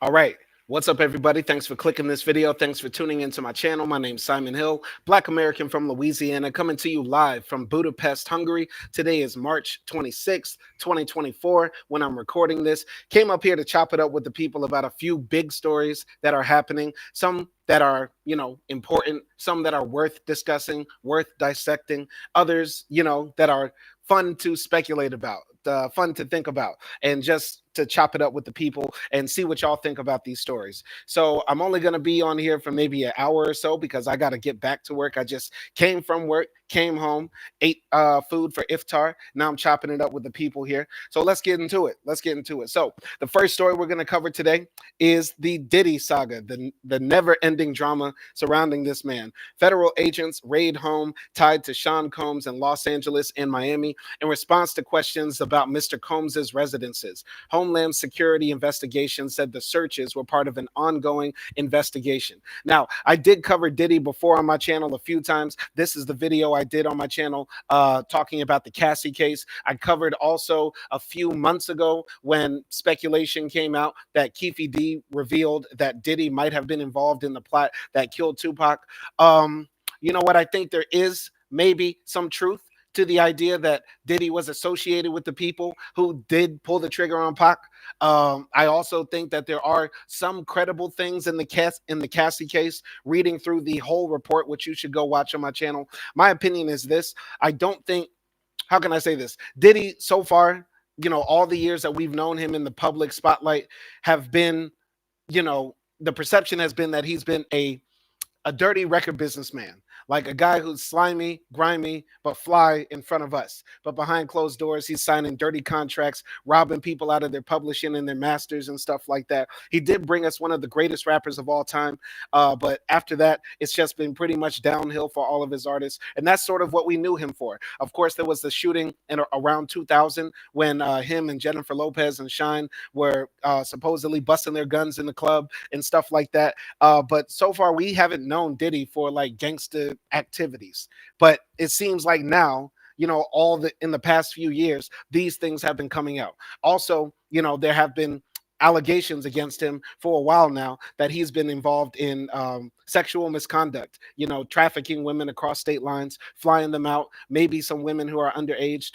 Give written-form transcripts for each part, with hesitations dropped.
All right. What's up, everybody? Thanks for clicking this video. Thanks for tuning into my channel. My name's Simon Hill, Black American from Louisiana, coming to you live from Budapest, Hungary. Today is March 26th, 2024, when I'm recording this. Came up here to chop it up with the people about a few big stories that are happening. Some that are, important, some that are worth discussing, worth dissecting, others, that are fun to speculate about, fun to think about, and just to chop it up with the people and see what y'all think about these stories. So I'm only going to be on here for maybe an hour or so because I got to get back to work. I just came from work, came home, ate food for iftar. Now I'm chopping it up with the people here. So let's get into it. So the first story we're going to cover today is the Diddy saga, the never-ending drama surrounding this man. Federal agents raid home tied to Sean Combs in Los Angeles and Miami in response to questions about Mr. Combs's residences. Homeland Security investigation said the searches were part of an ongoing investigation. Now, I did cover Diddy before on my channel a few times. This is the video I did on my channel talking about the Cassie case. I covered also a few months ago when speculation came out that Keefe D revealed that Diddy might have been involved in the plot that killed Tupac. You know what? I think there is maybe some truth to the idea that Diddy was associated with the people who did pull the trigger on Pac. I also think that there are some credible things in the Cassie case. Reading through the whole report, which you should go watch on my channel, my opinion is this: I don't think, how can I say this? Diddy so far, all the years that we've known him in the public spotlight have been, the perception has been that he's been a dirty record businessman, like a guy who's slimy, grimy, but fly in front of us. But behind closed doors, he's signing dirty contracts, robbing people out of their publishing and their masters and stuff like that. He did bring us one of the greatest rappers of all time. But after that, it's just been pretty much downhill for all of his artists. And that's sort of what we knew him for. Of course, there was the shooting in around 2000 when him and Jennifer Lopez and Shine were supposedly busting their guns in the club and stuff like that. But so far, we haven't known Diddy for like gangster activities. But it seems like now, in the past few years, these things have been coming out. Also, there have been allegations against him for a while now that he's been involved in sexual misconduct, trafficking women across state lines, flying them out, maybe some women who are underaged.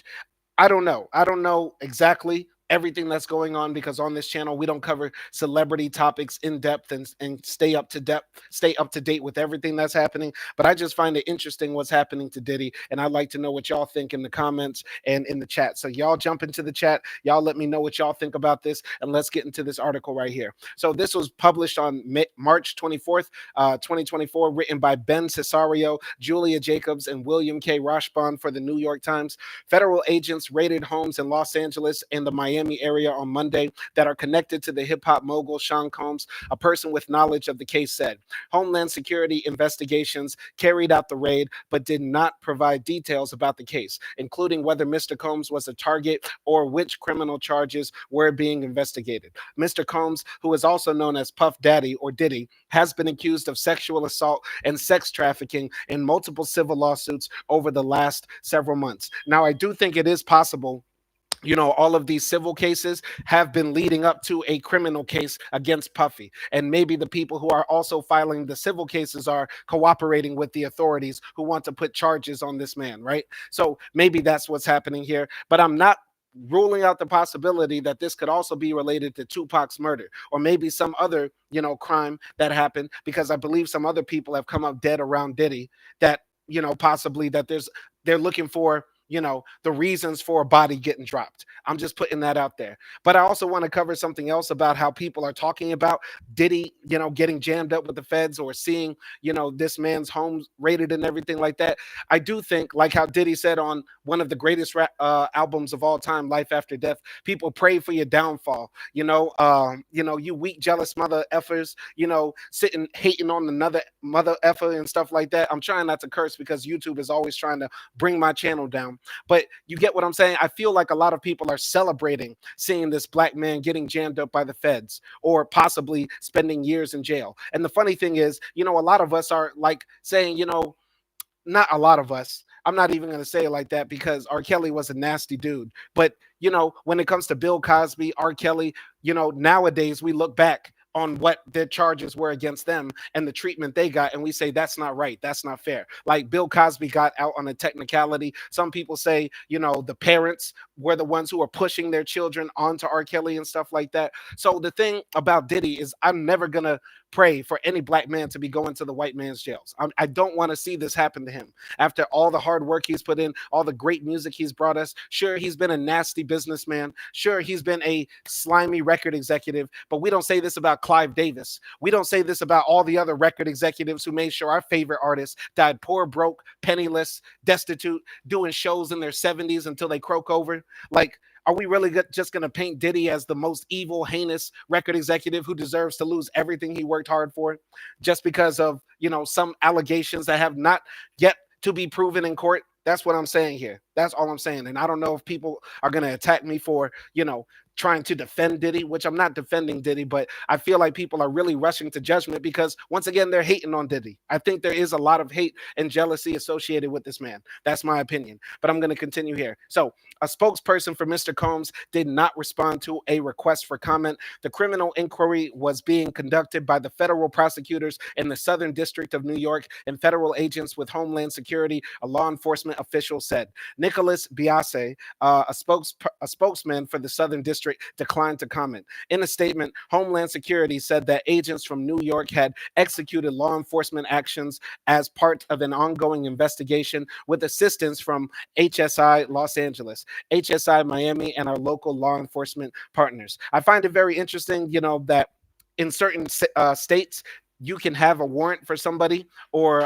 I don't know. I don't know exactly everything that's going on because on this channel we don't cover celebrity topics in depth and stay up to date with everything that's happening. But I just find it interesting what's happening to Diddy, and I'd like to know what y'all think in the comments and in the chat. So y'all jump into the chat, y'all let me know what y'all think about this, and let's get into this article right here. So this was published on March 24th, 2024, written by Ben Cesario, Julia Jacobs, and William K. Roshbaum for the New York Times. Federal agents raided homes in Los Angeles and the Miami area on Monday that are connected to the hip-hop mogul Sean Combs, a person with knowledge of the case said. Homeland Security investigations carried out the raid but did not provide details about the case, including whether Mr. Combs was a target or which criminal charges were being investigated. Mr. Combs, who is also known as Puff Daddy or Diddy, has been accused of sexual assault and sex trafficking in multiple civil lawsuits over the last several months. Now, I do think it is possible, all of these civil cases have been leading up to a criminal case against Puffy. And maybe the people who are also filing the civil cases are cooperating with the authorities who want to put charges on this man, right? So maybe that's what's happening here. But I'm not ruling out the possibility that this could also be related to Tupac's murder or maybe some other, crime that happened, because I believe some other people have come up dead around Diddy that, possibly that they're looking for, the reasons for a body getting dropped. I'm just putting that out there. But I also want to cover something else about how people are talking about Diddy, getting jammed up with the feds or seeing, this man's home raided and everything like that. I do think, like how Diddy said on one of the greatest albums of all time, Life After Death, people pray for your downfall. You weak, jealous mother effers, sitting hating on another mother effer and stuff like that. I'm trying not to curse because YouTube is always trying to bring my channel down. But you get what I'm saying? I feel like a lot of people are celebrating seeing this black man getting jammed up by the feds or possibly spending years in jail. And the funny thing is, a lot of us are like saying, not a lot of us. I'm not even going to say it like that because R. Kelly was a nasty dude. But, when it comes to Bill Cosby, R. Kelly, nowadays we look back on what their charges were against them and the treatment they got, and we say that's not right, that's not fair. Like Bill Cosby got out on a technicality. Some people say, the parents were the ones who are pushing their children onto R. Kelly and stuff like that. So the thing about Diddy is I'm never gonna pray for any black man to be going to the white man's jails. I don't want to see this happen to him. After all the hard work he's put in, all the great music he's brought us, sure, he's been a nasty businessman. Sure, he's been a slimy record executive, but we don't say this about Clive Davis. We don't say this about all the other record executives who made sure our favorite artists died poor, broke, penniless, destitute, doing shows in their 70s until they croak over. Like, are we really just going to paint Diddy as the most evil, heinous record executive who deserves to lose everything he worked hard for just because of, some allegations that have not yet to be proven in court? That's what I'm saying here. That's all I'm saying. And I don't know if people are going to attack me for, trying to defend Diddy, which I'm not defending Diddy, but I feel like people are really rushing to judgment because, once again, they're hating on Diddy. I think there is a lot of hate and jealousy associated with this man. That's my opinion. But I'm going to continue here. So, a spokesperson for Mr. Combs did not respond to a request for comment. The criminal inquiry was being conducted by the federal prosecutors in the Southern District of New York and federal agents with Homeland Security, a law enforcement official said. Nicholas Biase, a spokesman for the Southern District, declined to comment. In a statement, Homeland Security said that agents from New York had executed law enforcement actions as part of an ongoing investigation with assistance from HSI Los Angeles, HSI Miami, and our local law enforcement partners. I find it very interesting, that in certain states, you can have a warrant for somebody or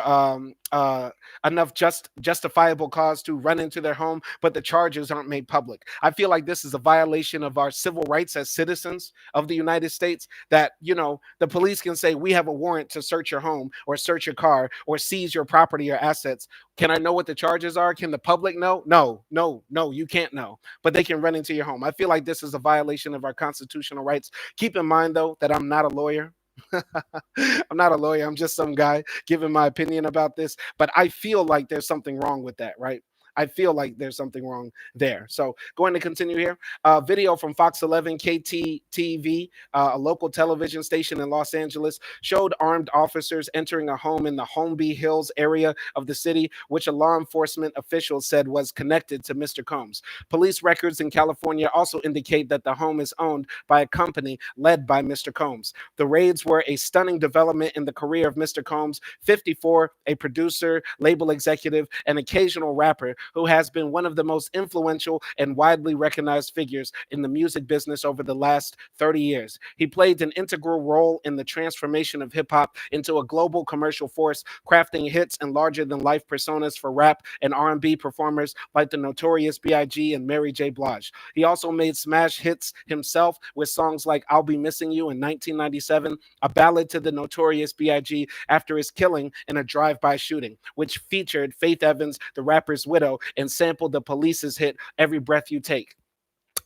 enough justifiable cause to run into their home, but the charges aren't made public. I feel like this is a violation of our civil rights as citizens of the United States, that, the police can say, we have a warrant to search your home or search your car or seize your property or assets. Can I know what the charges are? Can the public know? No, no, no, you can't know, but they can run into your home. I feel like this is a violation of our constitutional rights. Keep in mind, though, that I'm not a lawyer. I'm not a lawyer. I'm just some guy giving my opinion about this. But I feel like there's something wrong with that, right? I feel like there's something wrong there. So going to continue here. Video from Fox 11 KTTV, a local television station in Los Angeles, showed armed officers entering a home in the Holmby Hills area of the city, which a law enforcement official said was connected to Mr. Combs. Police records in California also indicate that the home is owned by a company led by Mr. Combs. The raids were a stunning development in the career of Mr. Combs, 54, a producer, label executive, and occasional rapper who has been one of the most influential and widely recognized figures in the music business over the last 30 years. He played an integral role in the transformation of hip hop into a global commercial force, crafting hits and larger-than-life personas for rap and R&B performers like the Notorious B.I.G. and Mary J. Blige. He also made smash hits himself with songs like I'll Be Missing You in 1997, a ballad to the Notorious B.I.G. after his killing in a drive-by shooting, which featured Faith Evans, the rapper's widow, and sampled the Police's hit Every Breath You Take.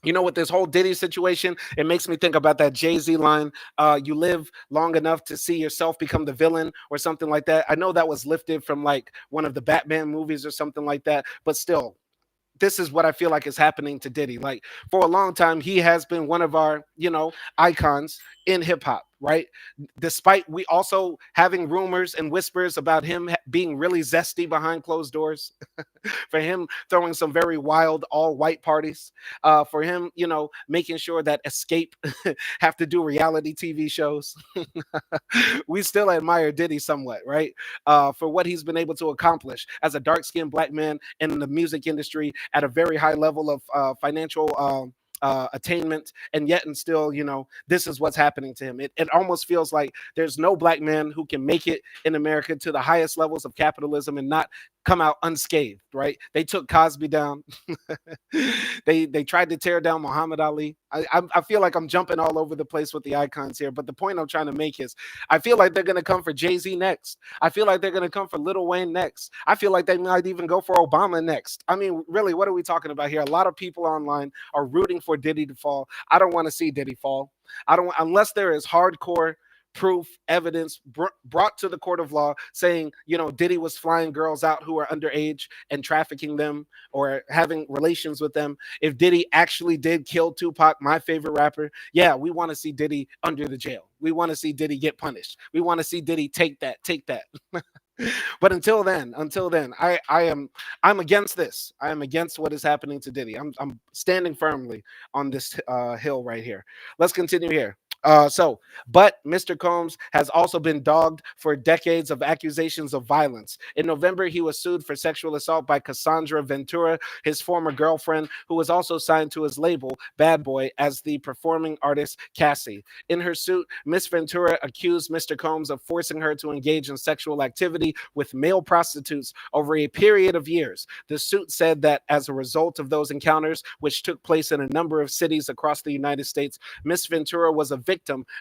With this whole Diddy situation, it makes me think about that Jay-Z line, you live long enough to see yourself become the villain or something like that. I know that was lifted from like one of the Batman movies or something like that, but still, this is what I feel like is happening to Diddy. Like, for a long time, he has been one of our, icons in hip hop, right? Despite we also having rumors and whispers about him being really zesty behind closed doors, for him throwing some very wild all white parties, for him, making sure that Escape have to do reality TV shows. We still admire Diddy somewhat, right? For what he's been able to accomplish as a dark skinned black man in the music industry at a very high level of financial attainment, and yet and still, this is what's happening to him. It almost feels like there's no black man who can make it in America to the highest levels of capitalism and not come out unscathed, right? They took Cosby down. They tried to tear down Muhammad Ali. I feel like I'm jumping all over the place with the icons here, but the point I'm trying to make is I feel like they're going to come for Jay-Z next. I feel like they're going to come for Lil Wayne next. I feel like they might even go for Obama next. I mean, really, what are we talking about here? A lot of people online are rooting for Diddy to fall. I don't want to see Diddy fall. I don't, unless there is hardcore proof, evidence brought to the court of law saying, Diddy was flying girls out who are underage and trafficking them or having relations with them. If Diddy actually did kill Tupac, my favorite rapper, yeah, we want to see Diddy under the jail. We want to see Diddy get punished. We want to see Diddy take that, take that. But until then, I'm against this. I am against what is happening to Diddy. I'm standing firmly on this hill right here. Let's continue here. But Mr. Combs has also been dogged for decades of accusations of violence. In November, he was sued for sexual assault by Cassandra Ventura, his former girlfriend, who was also signed to his label, Bad Boy, as the performing artist Cassie. In her suit, Miss Ventura accused Mr. Combs of forcing her to engage in sexual activity with male prostitutes over a period of years. The suit said that as a result of those encounters, which took place in a number of cities across the United States, Miss Ventura was a victim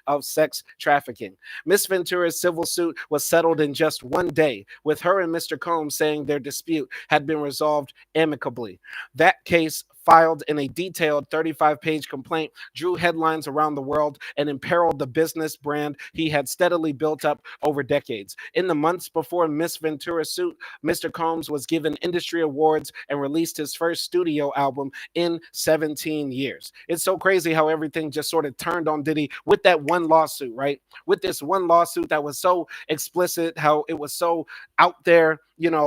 of sex trafficking. Miss Ventura's civil suit was settled in just one day, with her and Mr. Combs saying their dispute had been resolved amicably. That case, filed in a detailed 35-page complaint, drew headlines around the world and imperiled the business brand he had steadily built up over decades. In the months before Miss Ventura's suit, Mr. Combs was given industry awards and released his first studio album in 17 years. It's so crazy how everything just sort of turned on Diddy with that one lawsuit, right? With this one lawsuit that was so explicit, how it was so out there.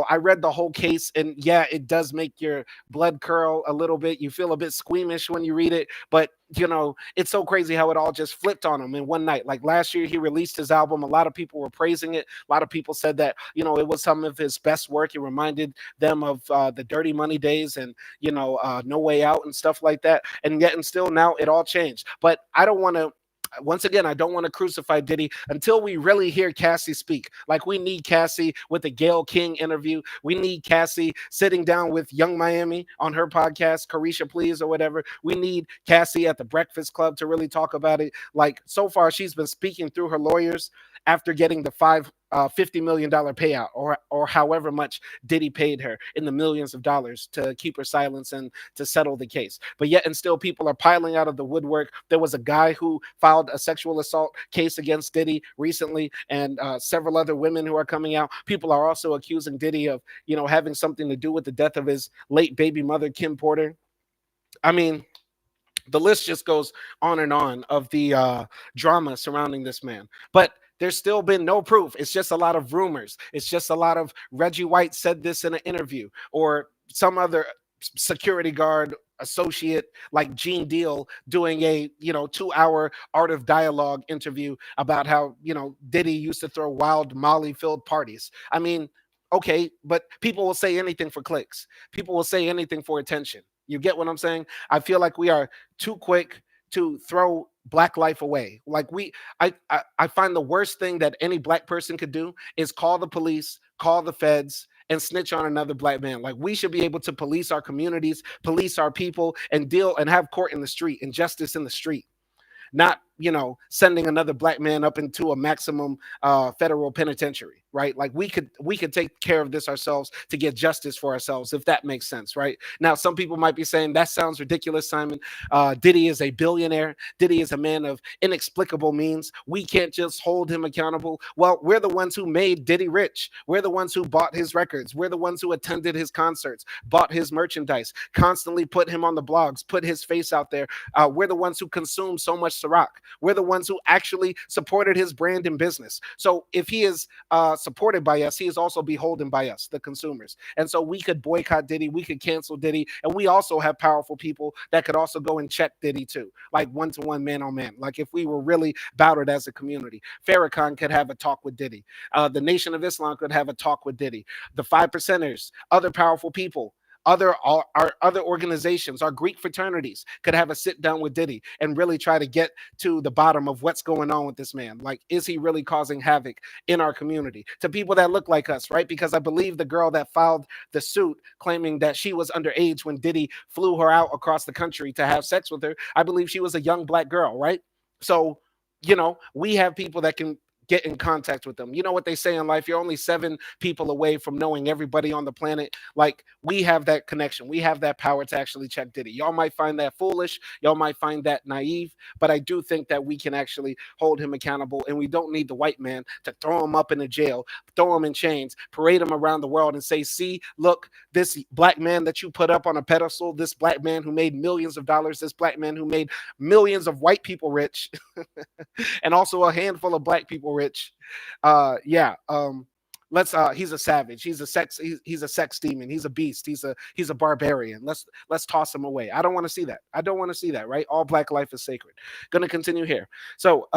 I read the whole case, and yeah, it does make your blood curl a little bit. You feel a bit squeamish when you read it, but it's so crazy how it all just flipped on him in one night. Like last year, he released his album. A lot of people were praising it. A lot of people said that, it was some of his best work. It reminded them of the Dirty Money days and, No Way Out and stuff like that. And yet and still now it all changed. But I don't want to, once again, I don't want to crucify Diddy until we really hear Cassie speak. Like, we need Cassie with the Gayle King interview. We need Cassie sitting down with Young Miami on her podcast, Carisha Please or whatever. We need Cassie at the Breakfast Club to really talk about it. Like, so far, she's been speaking through her lawyers after getting the $50 million payout, or however much Diddy paid her in the millions of dollars to keep her silence and to settle the case. But yet and still, people are piling out of the woodwork. There was a guy who filed a sexual assault case against Diddy recently, and several other women who are coming out. People are also accusing Diddy of, having something to do with the death of his late baby mother, Kim Porter. I mean, the list just goes on of the drama surrounding this man. But there's still been no proof. It's just a lot of rumors. It's just a lot of Reggie White said this in an interview, or some other security guard associate like Gene Deal doing a 2-hour Art of Dialogue interview about how Diddy used to throw wild Molly filled parties. I mean, okay, but people will say anything for clicks. People will say anything for attention. You get what I'm saying? I feel like we are too quick to throw black life away. Like, I find the worst thing that any black person could do is call the police, call the feds, and snitch on another black man. Like, we should be able to police our communities, police our people, and deal and have court in the street and justice in the street. Not sending another black man up into a maximum federal penitentiary, right? Like, we could take care of this ourselves to get justice for ourselves, if that makes sense, right? Now, some people might be saying that sounds ridiculous, Simon. Diddy is a billionaire. Diddy is a man of inexplicable means. We can't just hold him accountable. Well, we're the ones who made Diddy rich. We're the ones who bought his records. We're the ones who attended his concerts, bought his merchandise, constantly put him on the blogs, put his face out there. We're the ones who consumed so much Ciroc. We're the ones who actually supported his brand and business. So if he is supported by us, he is also beholden by us, the consumers. And so we could boycott Diddy, we could cancel Diddy, and we also have powerful people that could also go and check Diddy too, like one-to-one, man-on-man. Like, if we were really about it as a community, Farrakhan could have a talk with Diddy. The Nation of Islam could have a talk with Diddy. The Five Percenters, other powerful people, our other organizations, our Greek fraternities could have a sit down with Diddy and really try to get to the bottom of what's going on with this man. Like, is he really causing havoc in our community to people that look like us, right? Because I believe the girl that filed the suit claiming that she was underage when Diddy flew her out across the country to have sex with her, I believe she was a young black girl, right? So, we have people that can get in contact with them. You know what they say in life? You're only 7 people away from knowing everybody on the planet. Like, we have that connection. We have that power to actually check Diddy. Y'all might find that foolish. Y'all might find that naive. But I do think that we can actually hold him accountable. And we don't need the white man to throw him up in a jail, throw him in chains, parade him around the world and say, see, look, this black man that you put up on a pedestal, this black man who made millions of dollars, this black man who made millions of white people rich, and also a handful of black people rich. Yeah. Let's he's a savage. He's a sex demon. He's a beast. He's a barbarian. Let's toss him away. I don't want to see that. I don't want to see that, right? All black life is sacred. Gonna continue here. So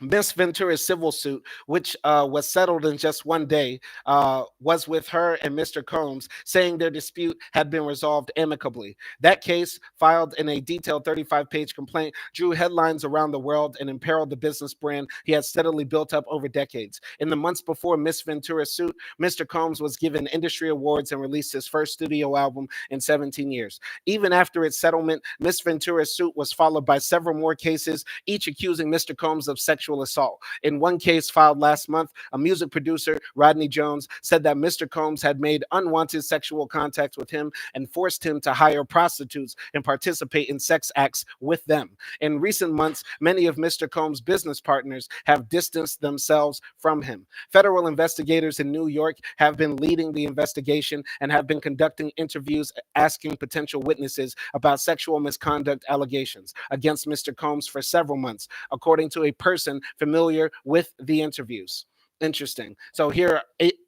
Miss Ventura's civil suit, which was settled in just one day, was with her and Mr. Combs, saying their dispute had been resolved amicably. That case, filed in a detailed 35-page complaint, drew headlines around the world and imperiled the business brand he had steadily built up over decades. In the months before Miss Ventura's suit, Mr. Combs was given industry awards and released his first studio album in 17 years. Even after its settlement, Miss Ventura's suit was followed by several more cases, each accusing Mr. Combs of sexual assault. In one case filed last month, a music producer, Rodney Jones, said that Mr. Combs had made unwanted sexual contact with him and forced him to hire prostitutes and participate in sex acts with them. In recent months, many of Mr. Combs' business partners have distanced themselves from him. Federal investigators in New York have been leading the investigation and have been conducting interviews asking potential witnesses about sexual misconduct allegations against Mr. Combs for several months, according to a person familiar with the interviews. Interesting. So here,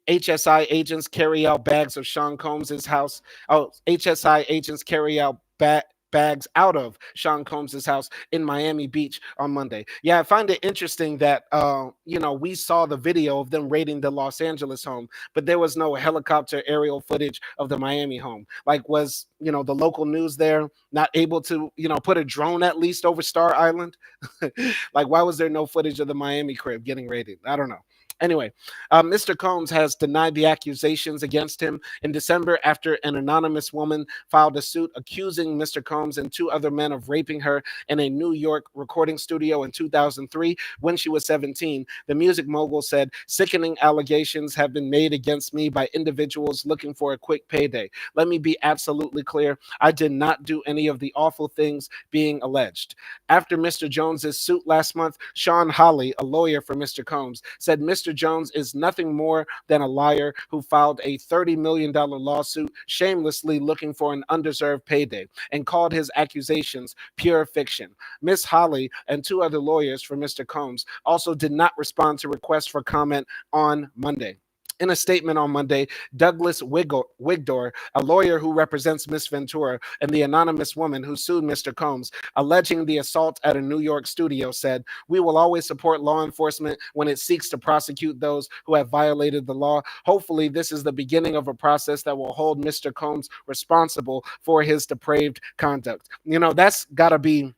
HSI agents carry out bags of Sean Combs's house. Oh, HSI agents carry out bags out of Sean Combs's house in Miami Beach on Monday. Yeah, I find it interesting that we saw the video of them raiding the Los Angeles home, but there was no helicopter aerial footage of the Miami home. Like, was the local news there not able to put a drone at least over Star Island? Like, why was there no footage of the Miami crib getting raided? I don't know. Anyway, Mr. Combs has denied the accusations against him. In December, after an anonymous woman filed a suit accusing Mr. Combs and 2 other men of raping her in a New York recording studio in 2003 when she was 17, the music mogul said, "Sickening allegations have been made against me by individuals looking for a quick payday. Let me be absolutely clear. I did not do any of the awful things being alleged." After Mr. Jones's suit last month, Sean Holley, a lawyer for Mr. Combs, said Mr. Jones is nothing more than a liar who filed a $30 million lawsuit shamelessly looking for an undeserved payday, and called his accusations pure fiction. Miss Holley and 2 other lawyers for Mr. Combs also did not respond to requests for comment on Monday. In a statement on Monday, Douglas Wigdor, a lawyer who represents Miss Ventura and the anonymous woman who sued Mr. Combs, alleging the assault at a New York studio, said, "We will always support law enforcement when it seeks to prosecute those who have violated the law. Hopefully, this is the beginning of a process that will hold Mr. Combs responsible for his depraved conduct." That's got to be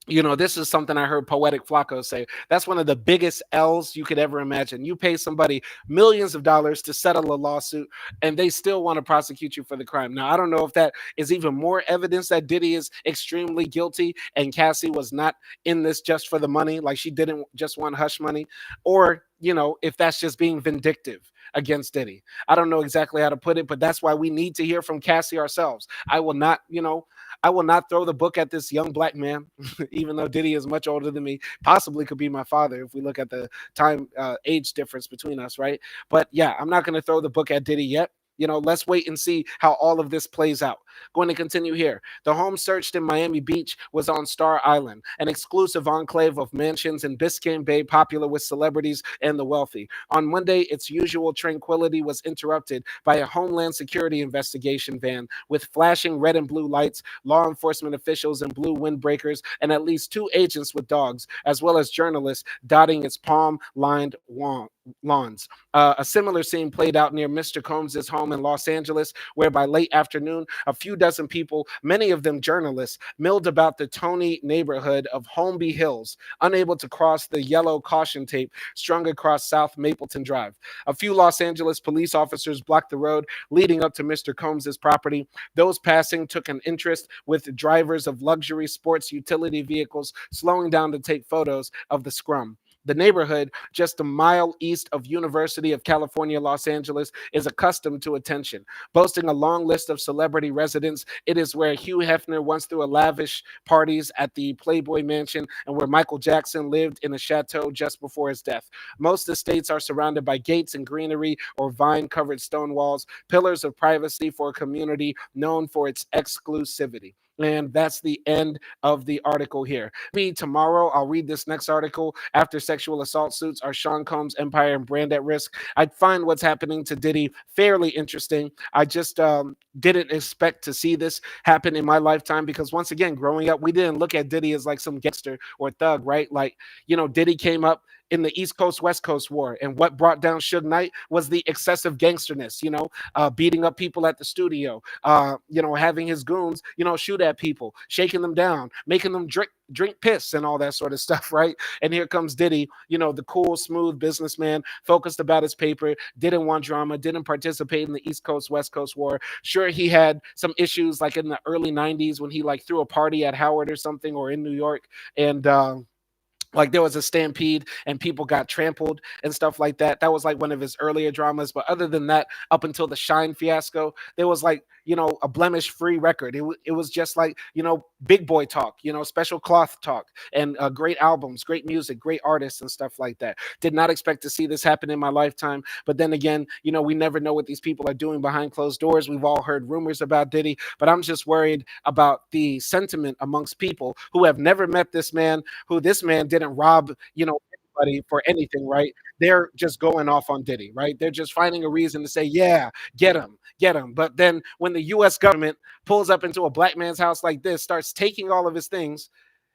this is something I heard Poetic Flacco say. That's one of the biggest L's you could ever imagine. You pay somebody millions of dollars to settle a lawsuit, and they still want to prosecute you for the crime. Now, I don't know if that is even more evidence that Diddy is extremely guilty and Cassie was not in this just for the money, like she didn't just want hush money, or if that's just being vindictive against Diddy. I don't know exactly how to put it, but that's why we need to hear from Cassie ourselves. I will not throw the book at this young black man, even though Diddy is much older than me, possibly could be my father if we look at the time age difference between us, right? But yeah, I'm not going to throw the book at Diddy yet. Let's wait and see how all of this plays out. Going to continue here. The home searched in Miami Beach was on Star Island, an exclusive enclave of mansions in Biscayne Bay popular with celebrities and the wealthy. On Monday, its usual tranquility was interrupted by a Homeland Security investigation van with flashing red and blue lights, law enforcement officials in blue windbreakers, and at least 2 agents with dogs, as well as journalists dotting its palm-lined lawns. A similar scene played out near Mr. Combs' home in Los Angeles, where by late afternoon, a few dozen people, many of them journalists, milled about the Tony neighborhood of Holmby Hills, unable to cross the yellow caution tape strung across South Mapleton Drive. A few Los Angeles police officers blocked the road leading up to Mr. Combs' property. Those passing took an interest with drivers of luxury sports utility vehicles slowing down to take photos of the scrum. The neighborhood, just a mile east of University of California, Los Angeles, is accustomed to attention. Boasting a long list of celebrity residents, it is where Hugh Hefner once threw a lavish parties at the Playboy Mansion and where Michael Jackson lived in a chateau just before his death. Most estates are surrounded by gates and greenery or vine-covered stone walls, pillars of privacy for a community known for its exclusivity. And that's the end of the article here. Maybe tomorrow I'll read this next article. After sexual assault suits, are Sean Combs' empire and brand at risk? I find what's happening to Diddy fairly interesting. I just didn't expect to see this happen in my lifetime because, once again, growing up, we didn't look at Diddy as like some gangster or thug, right? Like, Diddy came up in the East Coast West Coast war, and what brought down Suge Knight was the excessive gangsterness. Beating up people at the studio, having his goons, shoot at people, shaking them down, making them drink piss and all that sort of stuff, right? And here comes Diddy, the cool, smooth businessman, focused about his paper, didn't want drama, didn't participate in the East Coast West Coast war. Sure, he had some issues like in the early 90s when he like threw a party at Howard or something, or in New York, and like there was a stampede and people got trampled and stuff like that. That was like one of his earlier dramas. But other than that, up until the Shine fiasco, there was like, a blemish free record. It was just like, big boy talk, special cloth talk, and great albums, great music, great artists and stuff like that. Did not expect to see this happen in my lifetime. But then again, we never know what these people are doing behind closed doors. We've all heard rumors about Diddy, but I'm just worried about the sentiment amongst people who have never met this man, who this man didn't rob, anybody for anything, right? They're just going off on Diddy, right? They're just finding a reason to say, yeah, get him, get him. But then when the US government pulls up into a black man's house like this, starts taking all of his things,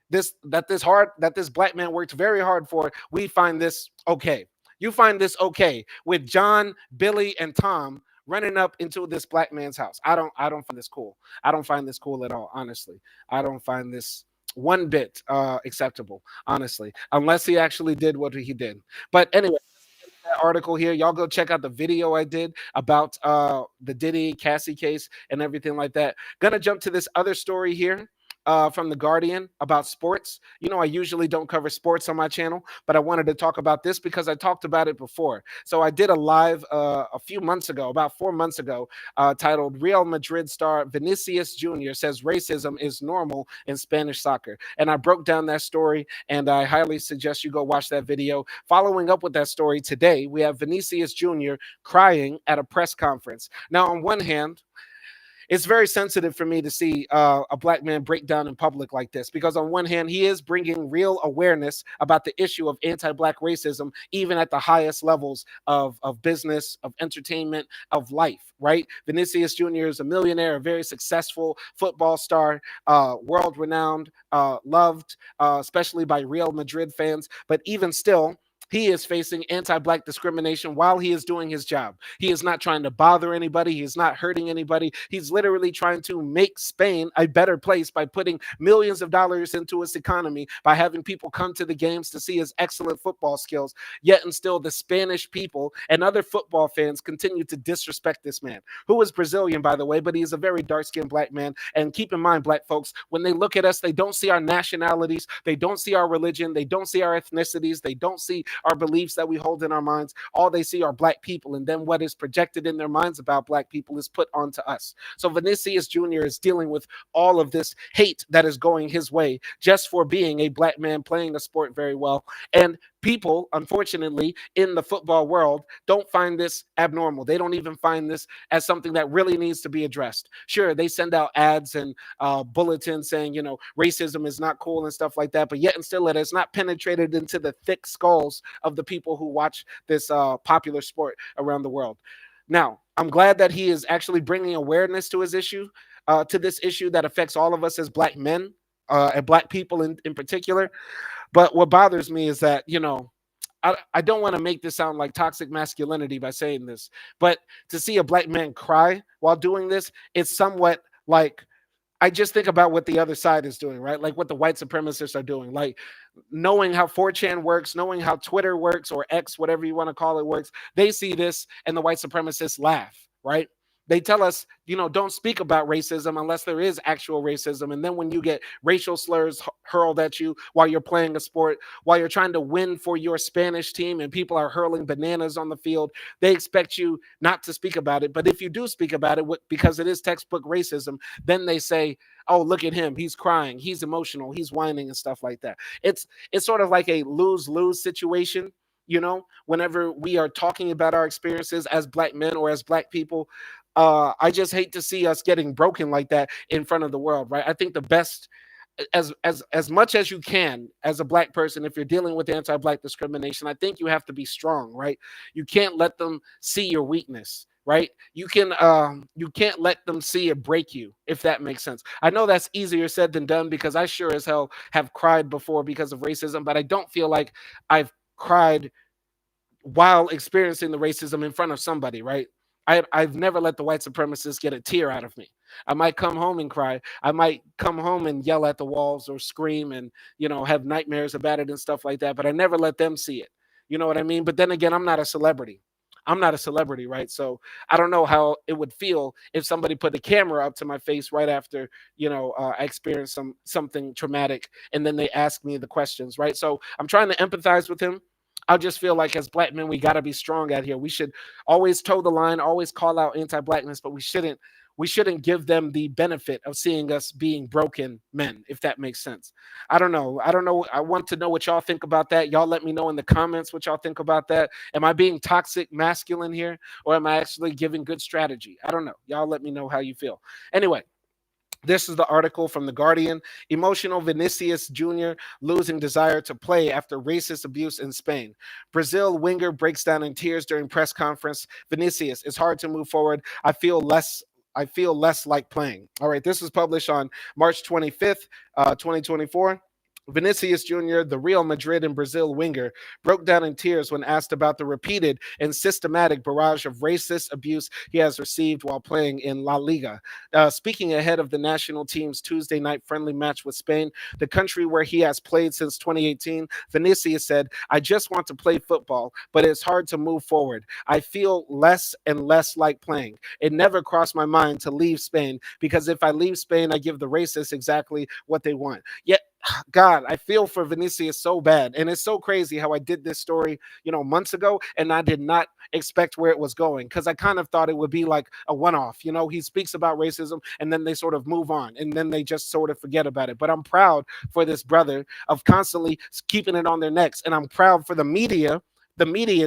this black man worked very hard for, we find this okay. You find this okay with John, Billy, and Tom running up into this black man's house. I don't find this cool. I don't find this cool at all, honestly. I don't find this one bit acceptable, honestly, unless he actually did what he did. But anyway, that article here, y'all go check out the video I did about the Diddy Cassie case and everything like that. Gonna jump to this other story here. From the Guardian about sports. I usually don't cover sports on my channel, but I wanted to talk about this because I talked about it before. So I did a live a few months ago, about 4 months ago, titled Real Madrid star Vinicius Jr. says racism is normal in Spanish soccer. And I broke down that story, and I highly suggest you go watch that video. Following up with that story today, we have Vinicius Jr. crying at a press conference. Now, on one hand, it's very sensitive for me to see a black man break down in public like this, because on one hand, he is bringing real awareness about the issue of anti-black racism, even at the highest levels of business, of entertainment, of life, right? Vinicius Jr. is a millionaire, a very successful football star, world-renowned, loved, especially by Real Madrid fans. But even still, he is facing anti-black discrimination while he is doing his job. He is not trying to bother anybody. He is not hurting anybody. He's literally trying to make Spain a better place by putting millions of dollars into its economy, by having people come to the games to see his excellent football skills. Yet and still, the Spanish people and other football fans continue to disrespect this man, who is Brazilian, by the way, but he is a very dark-skinned black man. And keep in mind, black folks, when they look at us, they don't see our nationalities. They don't see our religion. They don't see our ethnicities. They don't see our beliefs that we hold in our minds. All they see are black people, and then what is projected in their minds about black people is put onto us. So Vinicius Jr. is dealing with all of this hate that is going his way just for being a black man playing a sport very well. And people, unfortunately, in the football world don't find this abnormal. They don't even find this as something that really needs to be addressed. Sure, they send out ads and bulletins saying, racism is not cool and stuff like that, but yet and still it has not penetrated into the thick skulls of the people who watch this popular sport around the world. Now, I'm glad that he is actually bringing awareness to his issue, to this issue that affects all of us as black men, and black people in particular. But what bothers me is that, I don't want to make this sound like toxic masculinity by saying this, but to see a black man cry while doing this, it's somewhat like, I just think about what the other side is doing, right? Like what the white supremacists are doing, like knowing how 4chan works, knowing how Twitter works, or X, whatever you want to call it, works. They see this and the white supremacists laugh, right? They tell us, don't speak about racism unless there is actual racism. And then when you get racial slurs hurled at you while you're playing a sport, while you're trying to win for your Spanish team and people are hurling bananas on the field, they expect you not to speak about it. But if you do speak about it, because it is textbook racism, then they say, oh, look at him. He's crying. He's emotional. He's whining and stuff like that. It's sort of like a lose-lose situation. Whenever we are talking about our experiences as black men or as black people, I just hate to see us getting broken like that in front of the world, right? I think the best, as much as you can as a black person, if you're dealing with anti-black discrimination, I think you have to be strong, right? You can't let them see your weakness, right? You can't let them see it break you, if that makes sense. I know that's easier said than done because I sure as hell have cried before because of racism, but I don't feel like I've cried while experiencing the racism in front of somebody, right? I've never let the white supremacists get a tear out of me. I might come home and cry. I might come home and yell at the walls or scream and, have nightmares about it and stuff like that, but I never let them see it. You know what I mean? But then again, I'm not a celebrity. I'm not a celebrity, right? So I don't know how it would feel if somebody put a camera up to my face right after, I experienced something traumatic, and then they ask me the questions, right? So I'm trying to empathize with him. I just feel like as black men, we got to be strong out here. We should always toe the line, always call out anti-blackness, but we shouldn't give them the benefit of seeing us being broken men, if that makes sense. I don't know. I don't know. I want to know what y'all think about that. Y'all let me know in the comments what y'all think about that. Am I being toxic masculine here, or am I actually giving good strategy? I don't know. Y'all let me know how you feel. Anyway, this is the article from The Guardian. Emotional Vinicius Jr. losing desire to play after racist abuse in Spain. Brazil winger breaks down in tears during press conference. Vinicius, it's hard to move forward. I feel less like playing. All right, this was published on March 25th, 2024. Vinicius Jr., the Real Madrid and Brazil winger, broke down in tears when asked about the repeated and systematic barrage of racist abuse he has received while playing in La Liga. Speaking ahead of the national team's Tuesday night friendly match with Spain, the country where he has played since 2018, Vinicius said, I just want to play football, but it's hard to move forward. I feel less and less like playing. It never crossed my mind to leave Spain because if I leave Spain, I give the racists exactly what they want. Yet God, I feel for Vinicius so bad. And it's so crazy how I did this story, months ago, and I did not expect where it was going because I kind of thought it would be like a one off. He speaks about racism and then they sort of move on and then they just sort of forget about it. But I'm proud for this brother of constantly keeping it on their necks. And I'm proud for the media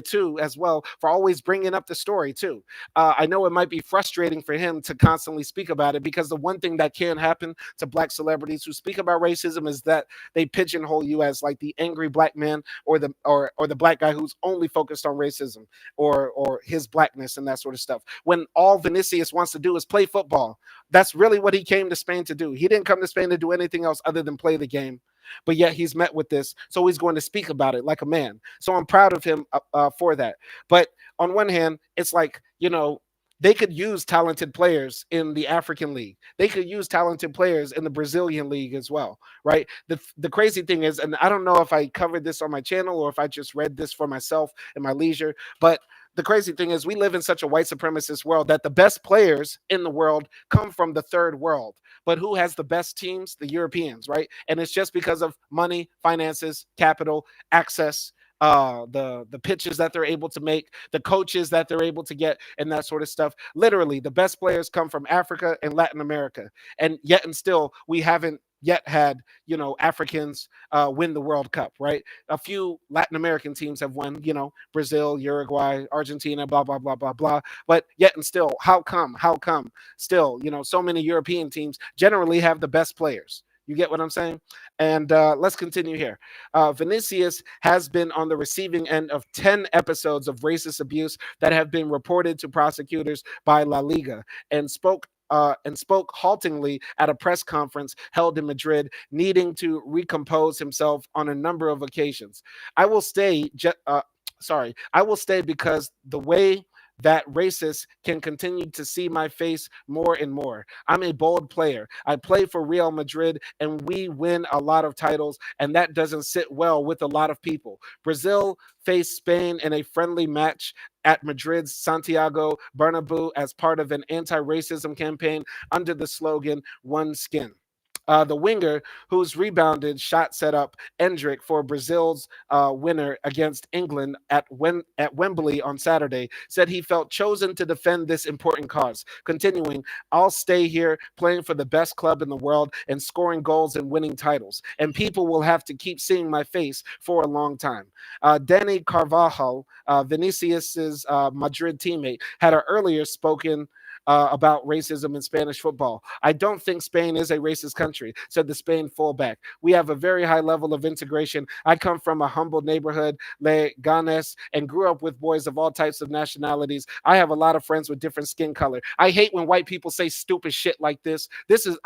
too, as well, for always bringing up the story too. I know it might be frustrating for him to constantly speak about it because the one thing that can happen to black celebrities who speak about racism is that they pigeonhole you as like the angry black man or the black guy who's only focused on racism or his blackness and that sort of stuff. When all Vinicius wants to do is play football, that's really what he came to Spain to do. He didn't come to Spain to do anything else other than play the game, but yet he's met with this, so he's going to speak about it like a man. So I'm proud of him for that. But on one hand, it's like, they could use talented players in the African League. They could use talented players in the Brazilian League as well, right? The crazy thing is, and I don't know if I covered this on my channel or if I just read this for myself in my leisure, but the crazy thing is we live in such a white supremacist world that the best players in the world come from the third world. But who has the best teams? The Europeans, right? And it's just because of money, finances, capital, access, the pitches that they're able to make, the coaches that they're able to get, and that sort of stuff. Literally, the best players come from Africa and Latin America, and yet and still we haven't yet had Africans win the World Cup, right? A few Latin American teams have won, Brazil, Uruguay, Argentina, blah blah blah blah blah. But yet and still, how come? How come still, so many European teams generally have the best players? You get what I'm saying? And let's continue here. Vinicius has been on the receiving end of 10 episodes of racist abuse that have been reported to prosecutors by La Liga, and spoke haltingly at a press conference held in Madrid, needing to recompose himself on a number of occasions. I will stay. I will stay because the way that racists can continue to see my face more and more. I'm a bold player. I play for Real Madrid and we win a lot of titles, and that doesn't sit well with a lot of people. Brazil faced Spain in a friendly match at Madrid's Santiago Bernabeu as part of an anti racism campaign under the slogan One Skin. The winger, who's rebounded shot set up Endrick for Brazil's winner against England at Wembley on Saturday, said he felt chosen to defend this important cause. Continuing, I'll stay here playing for the best club in the world and scoring goals and winning titles. And people will have to keep seeing my face for a long time. Danny Carvajal, Vinicius's Madrid teammate, had earlier spoken about racism in Spanish football. I don't think Spain is a racist country, said the Spain fullback. We have a very high level of integration. I come from a humble neighborhood, Leganes, and grew up with boys of all types of nationalities. I have a lot of friends with different skin color. I hate when white people say stupid shit like this.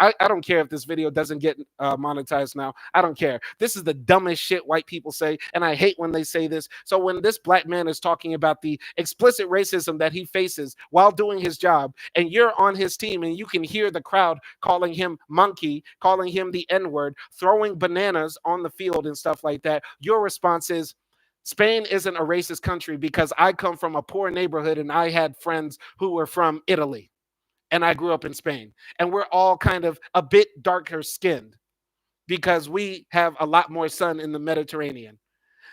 I don't care if this video doesn't get monetized now. I don't care. This is the dumbest shit white people say, and I hate when they say this. So when this black man is talking about the explicit racism that he faces while doing his job, and you're on his team and you can hear the crowd calling him monkey, calling him the N-word, throwing bananas on the field and stuff like that, your response is, Spain isn't a racist country because I come from a poor neighborhood and I had friends who were from Italy and I grew up in Spain. And we're all kind of a bit darker skinned because we have a lot more sun in the Mediterranean.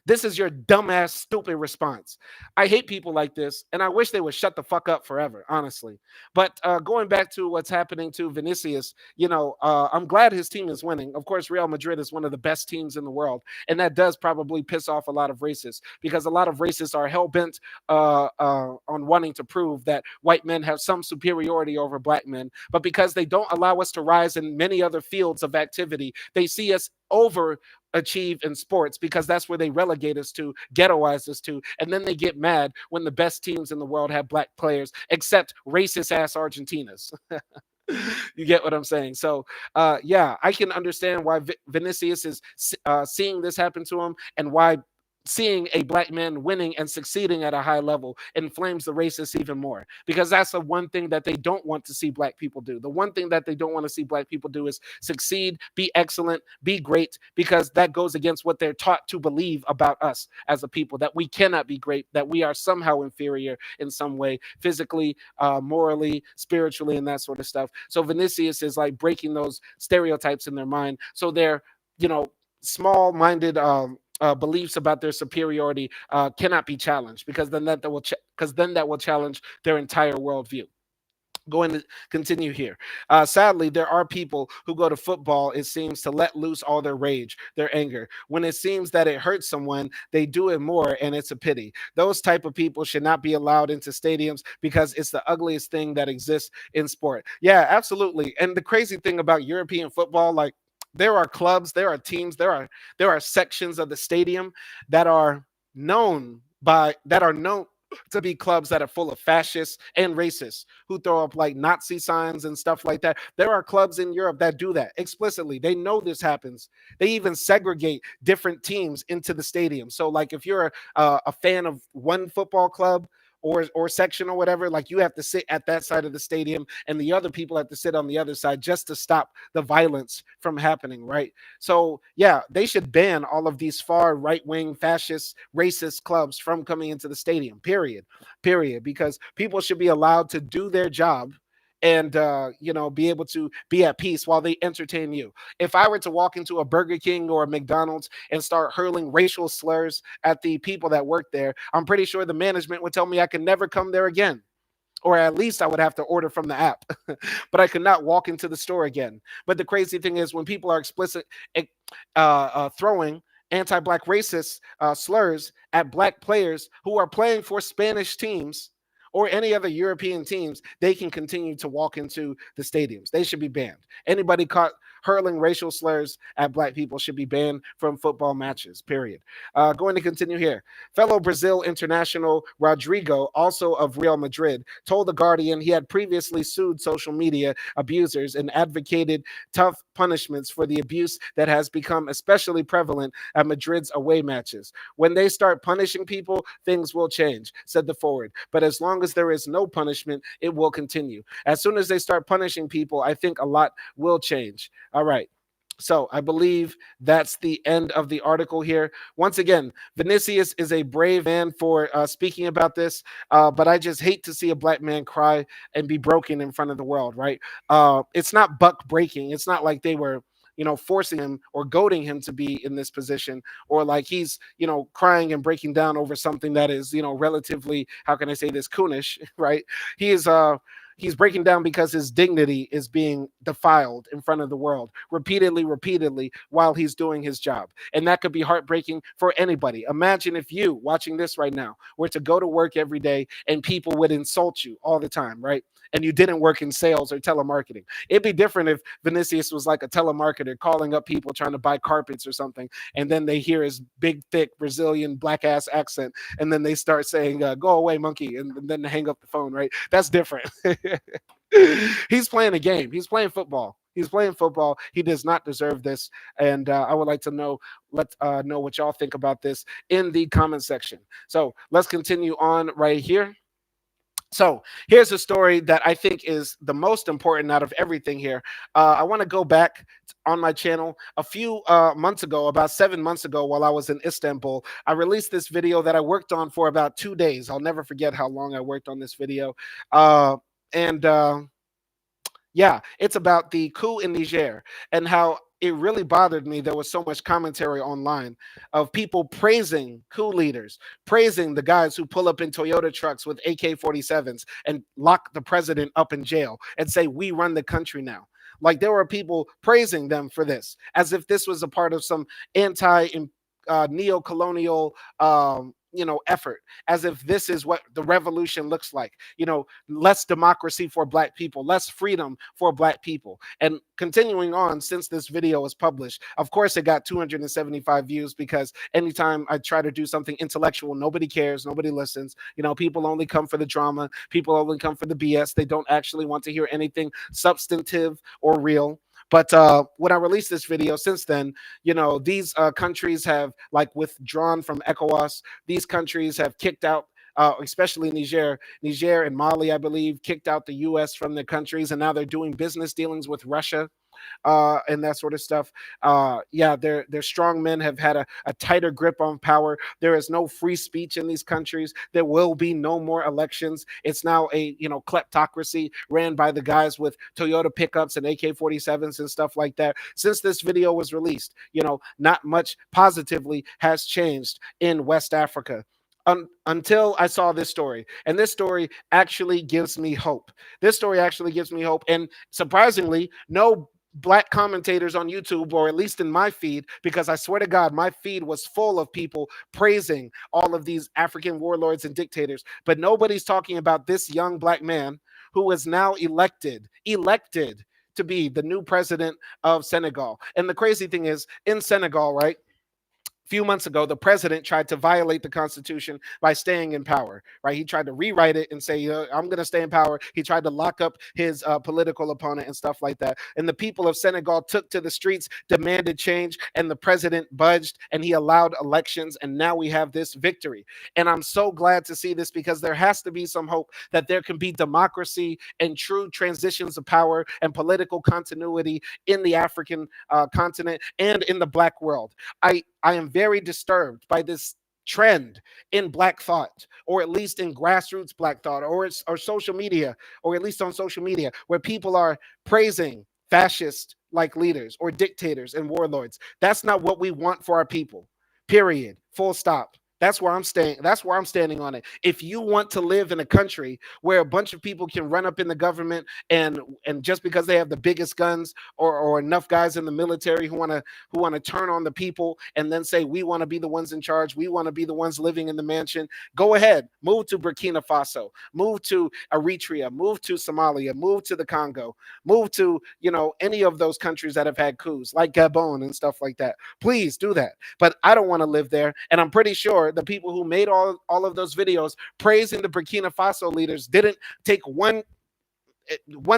This is your dumbass, stupid response. I hate people like this, and I wish they would shut the fuck up forever, honestly. But going back to what's happening to Vinicius, I'm glad his team is winning. Of course, Real Madrid is one of the best teams in the world, and that does probably piss off a lot of racists because a lot of racists are hell bent on wanting to prove that white men have some superiority over black men. But because they don't allow us to rise in many other fields of activity, they see us over achieve in sports because that's where they relegate us to, ghettoize us to, and then they get mad when the best teams in the world have black players, except racist ass Argentinas. You get what I'm saying? So, yeah, I can understand why Vinicius is seeing this happen to him and why seeing a black man winning and succeeding at a high level inflames the racists even more because that's the one thing that they don't want to see black people do. The one thing that they don't want to see black people do is succeed, be excellent, be great, because that goes against what they're taught to believe about us as a people, that we cannot be great, that we are somehow inferior in some way, physically, morally, spiritually, and that sort of stuff. So Vinicius is like breaking those stereotypes in their mind. So they're, small-minded beliefs about their superiority cannot be challenged because then that will challenge their entire worldview. Going to continue here. Sadly, there are people who go to football, it seems, to let loose all their rage, their anger. When it seems that it hurts someone, they do it more, and it's a pity. Those type of people should not be allowed into stadiums because it's the ugliest thing that exists in sport. Yeah, absolutely. And the crazy thing about European football, like, there are clubs, there are teams, there are sections of the stadium that are known to be clubs that are full of fascists and racists who throw up like Nazi signs and stuff like that. There are clubs in Europe that do that explicitly. They know this happens. They even segregate different teams into the stadium. So, like, if you're a fan of one football club or section or whatever, like, you have to sit at that side of the stadium and the other people have to sit on the other side just to stop the violence from happening, right? So yeah, they should ban all of these far right-wing fascist racist clubs from coming into the stadium, period, because people should be allowed to do their job and be able to be at peace while they entertain you. If I were to walk into a Burger King or a McDonald's and start hurling racial slurs at the people that work there, I'm pretty sure the management would tell me I can never come there again, or at least I would have to order from the app, but I could not walk into the store again. But the crazy thing is when people are explicit throwing anti-black racist slurs at black players who are playing for Spanish teams or any other European teams, they can continue to walk into the stadiums. They should be banned. Anybody caught hurling racial slurs at black people should be banned from football matches, period. Going to continue here. Fellow Brazil international Rodrigo, also of Real Madrid, told The Guardian he had previously sued social media abusers and advocated tough punishments for the abuse that has become especially prevalent at Madrid's away matches. When they start punishing people, things will change, said the forward. But as long as there is no punishment, it will continue. As soon as they start punishing people, I think a lot will change. All right. So I believe that's the end of the article here. Once again, Vinicius is a brave man for speaking about this, but I just hate to see a black man cry and be broken in front of the world, right? It's not buck breaking. It's not like they were, forcing him or goading him to be in this position, or like he's, crying and breaking down over something that is, relatively, how can I say this, coonish, right? He is, he's breaking down because his dignity is being defiled in front of the world repeatedly while he's doing his job. And that could be heartbreaking for anybody. Imagine if you watching this right now were to go to work every day and people would insult you all the time, right? And you didn't work in sales or telemarketing. It'd be different if Vinicius was like a telemarketer calling up people trying to buy carpets or something, and then they hear his big, thick Brazilian black ass accent, and then they start saying, "Go away, monkey," and then they hang up the phone, right? That's different. He's playing a game. He's playing football. He's playing football. He does not deserve this. And I would like to let know what y'all think about this in the comment section. So let's continue on right here. So here's a story that I think is the most important out of everything here. I want to go back on my channel a few months ago, about 7 months ago, while I was in Istanbul. I released this video that I worked on for about 2 days. I'll never forget how long I worked on this video. And yeah, it's about the coup in Niger and how it really bothered me. There was so much commentary online of people praising coup leaders, praising the guys who pull up in Toyota trucks with AK-47s and lock the president up in jail and say, "We run the country now." Like there were people praising them for this, as if this was a part of some anti neo-colonial effort, as if this is what the revolution looks like. Less democracy for black people, less freedom for black people. And continuing on, since this video was published, of course it got 275 views, because anytime I try to do something intellectual, nobody cares, nobody listens. People only come for the drama, people only come for the BS. They don't actually want to hear anything substantive or real. But when I released this video, since then, these countries have like withdrawn from ECOWAS. These countries have kicked out, especially Niger and Mali, I believe, kicked out the U.S. from their countries, and now they're doing business dealings with Russia. And that sort of stuff. Yeah, their strong men have had a tighter grip on power. There is no free speech in these countries. There will be no more elections. It's now a kleptocracy ran by the guys with Toyota pickups and AK-47s and stuff like that. Since this video was released, not much positively has changed in West Africa. Until I saw this story. And this story actually gives me hope. This story actually gives me hope. And surprisingly, no black commentators on YouTube, or at least in my feed, because I swear to God, my feed was full of people praising all of these African warlords and dictators. But nobody's talking about this young black man who is now elected to be the new president of Senegal. And the crazy thing is, in Senegal, right? Few months ago, the president tried to violate the Constitution by staying in power, right? He tried to rewrite it and say, I'm going to stay in power. He tried to lock up his political opponent and stuff like that. And the people of Senegal took to the streets, demanded change, and the president budged, and he allowed elections. And now we have this victory. And I'm so glad to see this, because there has to be some hope that there can be democracy and true transitions of power and political continuity in the African continent and in the black world. I am very disturbed by this trend in black thought, or at least in grassroots black thought, or social media, or at least on social media, where people are praising fascist like leaders or dictators and warlords. That's not what we want for our people. Period. Full stop. That's where I'm staying. That's where I'm standing on it. If you want to live in a country where a bunch of people can run up in the government and just because they have the biggest guns or enough guys in the military who want to turn on the people and then say we want to be the ones in charge, we want to be the ones living in the mansion, go ahead, move to Burkina Faso, move to Eritrea, move to Somalia, move to the Congo, move to any of those countries that have had coups like Gabon and stuff like that. Please do that. But I don't want to live there. And I'm pretty sure the people who made all of those videos praising the Burkina Faso leaders didn't take one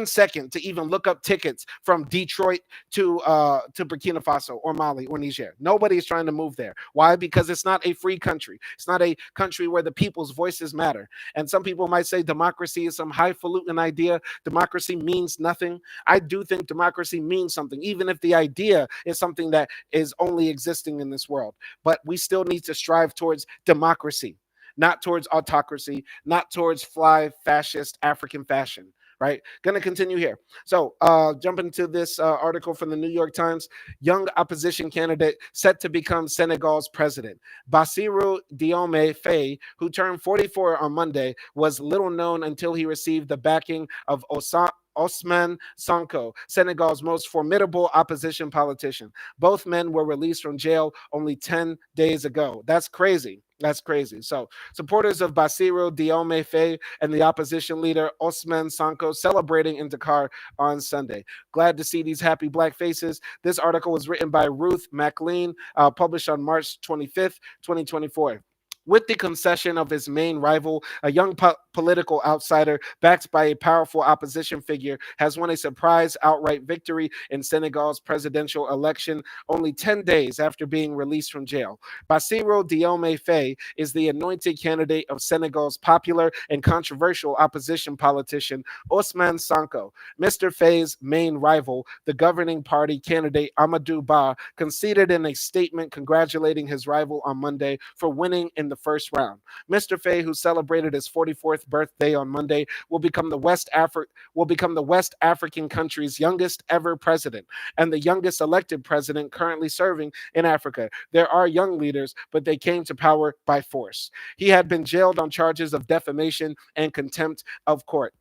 second to even look up tickets from Detroit to Burkina Faso or Mali or Niger. Nobody is trying to move there. Why? Because it's not a free country. It's not a country where the people's voices matter. And some people might say democracy is some highfalutin idea. Democracy means nothing. I do think democracy means something, even if the idea is something that is only existing in this world. But we still need to strive towards democracy, not towards autocracy, not towards fly fascist African fashion. Right. Going to continue here. So jump into this article from the New York Times. Young opposition candidate set to become Senegal's president. Bassirou Diomaye Faye, who turned 44 on Monday, was little known until he received the backing of Ousmane Sonko, Senegal's most formidable opposition politician. Both men were released from jail only 10 days ago. That's crazy. That's crazy. So, supporters of Bassirou Diomaye Faye and the opposition leader Ousmane Sonko celebrating in Dakar on Sunday. Glad to see these happy black faces. This article was written by Ruth MacLean, published on March 25th, 2024. With the concession of his main rival, a young political outsider backed by a powerful opposition figure has won a surprise outright victory in Senegal's presidential election only 10 days after being released from jail. Bassirou Diomaye Faye is the anointed candidate of Senegal's popular and controversial opposition politician Ousmane Sonko. Mr. Faye's main rival, the governing party candidate Amadou Ba, conceded in a statement congratulating his rival on Monday for winning in the first round. Mr. Faye, who celebrated his 44th birthday on Monday, will become the West African country's youngest ever president and the youngest elected president currently serving in Africa. There are young leaders, but they came to power by force. He had been jailed on charges of defamation and contempt of court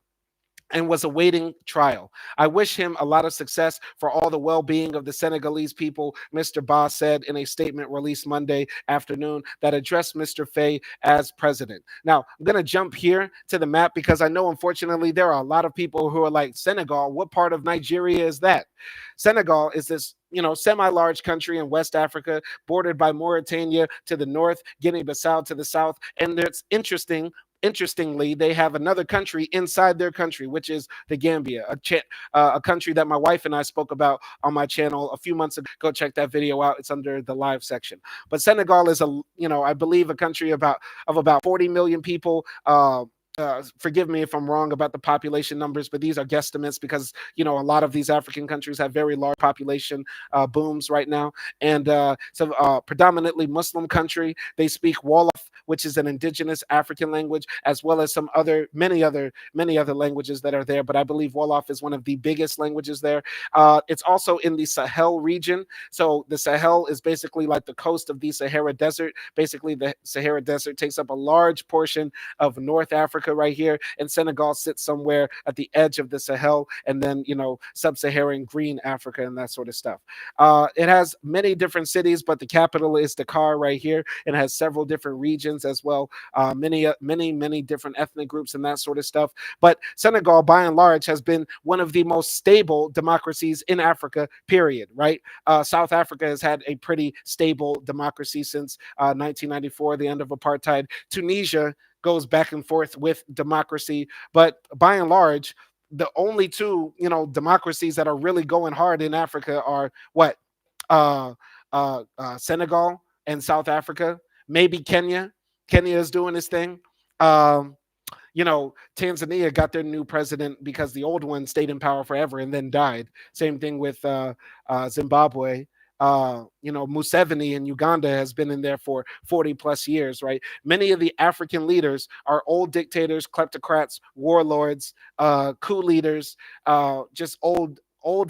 and was awaiting trial. I wish him a lot of success for all the well-being of the Senegalese people, Mr. Ba said in a statement released Monday afternoon that addressed Mr. Faye as president. Now, I'm going to jump here to the map because I know, unfortunately, there are a lot of people who are like, Senegal, what part of Nigeria is that? Senegal is this semi-large country in West Africa, bordered by Mauritania to the north, Guinea-Bissau to the south. And it's interestingly, they have another country inside their country, which is the Gambia, a country that my wife and I spoke about on my channel a few months ago. Go check that video out. It's under the live section. But Senegal is I believe a country of about 40 million people. Forgive me if I'm wrong about the population numbers, but these are guesstimates because a lot of these African countries have very large population booms right now, and it's a predominantly Muslim country. They speak Wolof, which is an indigenous African language, as well as many other languages that are there. But I believe Wolof is one of the biggest languages there. It's also in the Sahel region. So the Sahel is basically like the coast of the Sahara Desert. Basically, the Sahara Desert takes up a large portion of North Africa right here, and Senegal sits somewhere at the edge of the Sahel, and then sub-Saharan green Africa and that sort of stuff. It has many different cities, but the capital is Dakar right here, and has several different regions as well, many different ethnic groups and that sort of stuff. But Senegal, by and large, has been one of the most stable democracies in Africa, period, right? South Africa has had a pretty stable democracy since 1994, the end of apartheid. Tunisia goes back and forth with democracy, but by and large, the only two, democracies that are really going hard in Africa are what? Senegal and South Africa, maybe Kenya. Kenya is doing this thing. Um, Tanzania got their new president because the old one stayed in power forever and then died. Same thing with Zimbabwe. Museveni in Uganda has been in there for 40 plus years, right? Many of the African leaders are old dictators, kleptocrats, warlords, coup leaders, just old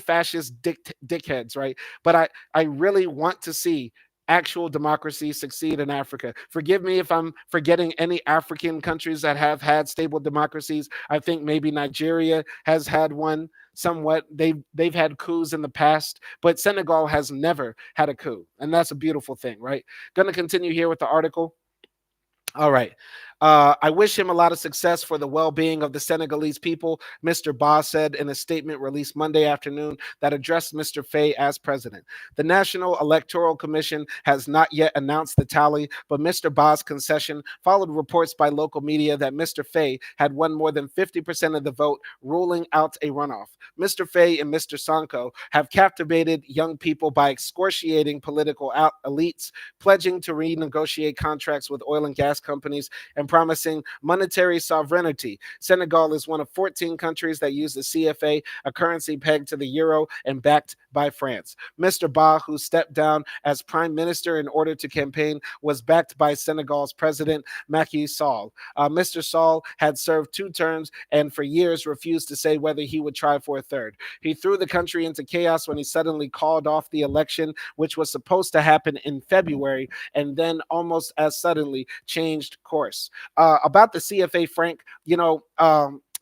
fascist dickheads, right? But I really want to see actual democracy succeed in Africa. Forgive me if I'm forgetting any African countries that have had stable democracies. I think maybe Nigeria has had one somewhat. They've had coups in the past, but Senegal has never had a coup, and that's a beautiful thing, right? Going to continue here with the article. All right. I wish him a lot of success for the well being of the Senegalese people, Mr. Ba said in a statement released Monday afternoon that addressed Mr. Faye as president. The National Electoral Commission has not yet announced the tally, but Mr. Ba's concession followed reports by local media that Mr. Faye had won more than 50% of the vote, ruling out a runoff. Mr. Faye and Mr. Sonko have captivated young people by excoriating political elites, pledging to renegotiate contracts with oil and gas companies, and promising monetary sovereignty. Senegal is one of 14 countries that use the CFA, a currency pegged to the euro and backed by France. Mr. Ba, who stepped down as prime minister in order to campaign, was backed by Senegal's president, Macky Sall. Mr. Sall had served 2 terms and for years refused to say whether he would try for a third. He threw the country into chaos when he suddenly called off the election, which was supposed to happen in February, and then almost as suddenly changed course. About the CFA, Frank,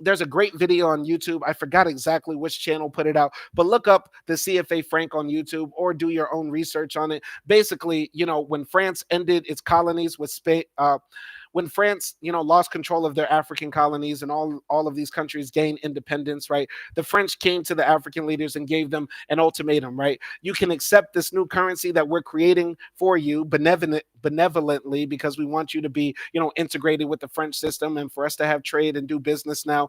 there's a great video on YouTube. I forgot exactly which channel put it out, but look up the CFA Frank on YouTube or do your own research on it. Basically, when France ended its colonies with Spain, when France, lost control of their African colonies and all of these countries gained independence, right? The French came to the African leaders and gave them an ultimatum, right? You can accept this new currency that we're creating for you benevolently because we want you to be, integrated with the French system and for us to have trade and do business now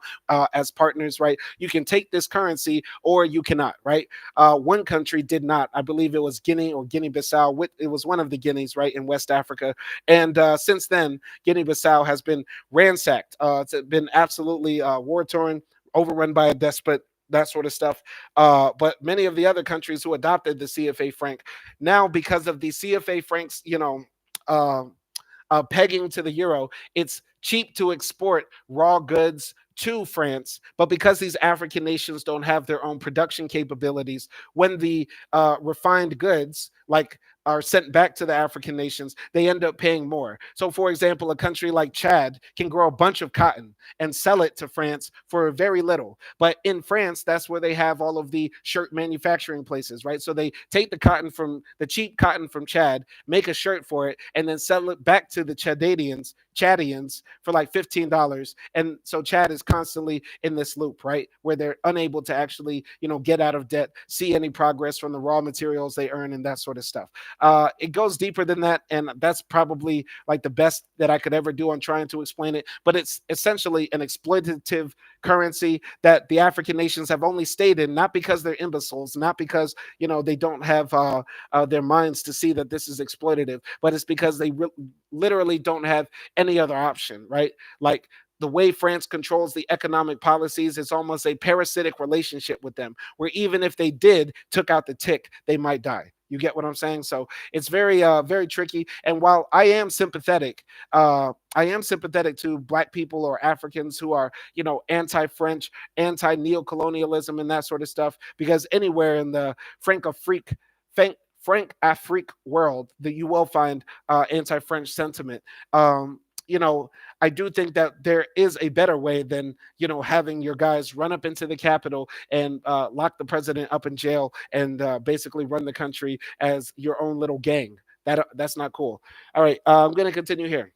as partners, right? You can take this currency or you cannot, right? One country did not. I believe it was Guinea or Guinea-Bissau. It was one of the Guineas, right, in West Africa. And since then, Guinea-Bissau has been ransacked. It's been absolutely war-torn, overrun by a despot, that sort of stuff. But many of the other countries who adopted the CFA franc now, because of the CFA francs, uh, pegging to the euro, it's cheap to export raw goods to France. But because these African nations don't have their own production capabilities, when the refined goods, like are sent back to the African nations, they end up paying more. So, for example, a country like Chad can grow a bunch of cotton and sell it to France for very little. But in France, that's where they have all of the shirt manufacturing places, right? So they take the cheap cotton from Chad, make a shirt for it, and then sell it back to the Chadians for like $15. And so Chad is constantly in this loop, right? Where they're unable to actually, get out of debt, see any progress from the raw materials they earn and that sort of stuff. It goes deeper than that, and that's probably like the best that I could ever do on trying to explain it. But it's essentially an exploitative currency that the African nations have only stayed in, not because they're imbeciles, not because they don't have their minds to see that this is exploitative, but it's because they literally don't have any other option, right? Like the way France controls the economic policies, it's almost a parasitic relationship with them, where even if they took out the tick, they might die. You get what I'm saying? So it's very, very tricky. And while I am sympathetic to Black people or Africans who are, anti-French, anti-neocolonialism, and that sort of stuff, because anywhere in the Frank Afrique world that you will find anti-French sentiment. You know, I do think that there is a better way than having your guys run up into the Capitol and lock the president up in jail and basically run the country as your own little gang. That's not cool. All right, I'm going to continue here.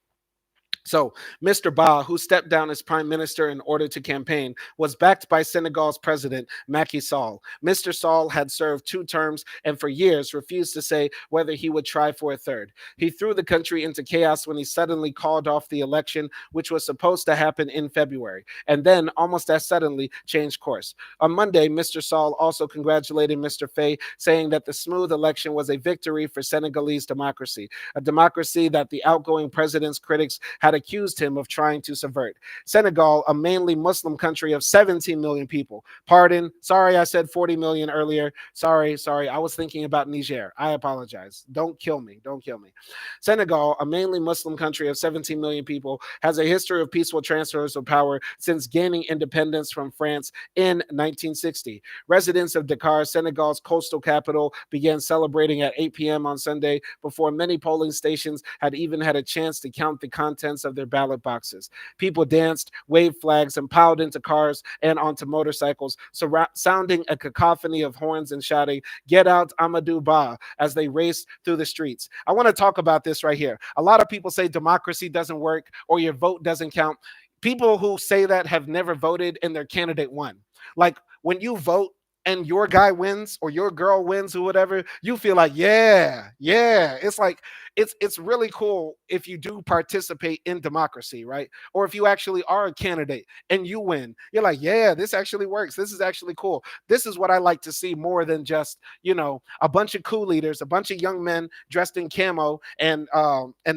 So, Mr. Ba, who stepped down as prime minister in order to campaign, was backed by Senegal's president, Macky Sall. Mr. Sall had served 2 terms and for years refused to say whether he would try for a third. He threw the country into chaos when he suddenly called off the election, which was supposed to happen in February, and then almost as suddenly changed course. On Monday, Mr. Sall also congratulated Mr. Faye, saying that the smooth election was a victory for Senegalese democracy, a democracy that the outgoing president's critics had accused him of trying to subvert. Senegal, a mainly Muslim country of 17 million people. Pardon, sorry, I said 40 million earlier. Sorry, I was thinking about Niger. I apologize. Don't kill me. Don't kill me. Senegal, a mainly Muslim country of 17 million people, has a history of peaceful transfers of power since gaining independence from France in 1960. Residents of Dakar, Senegal's coastal capital, began celebrating at 8 p.m. on Sunday before many polling stations had even had a chance to count the contents of their ballot boxes. People danced, waved flags, and piled into cars and onto motorcycles, sounding a cacophony of horns and shouting, "Get out Amadou Ba," as they raced through the streets. I want to talk about this right here. A lot of people say democracy doesn't work or your vote doesn't count. People who say that have never voted and their candidate won. Like when you vote and your guy wins or your girl wins or whatever, you feel like, yeah. It's like it's really cool if you do participate in democracy, right? Or if you actually are a candidate and you win, you're like, yeah, this actually works. This is actually cool. This is what I like to see more than just, a bunch of cool leaders, a bunch of young men dressed in camo and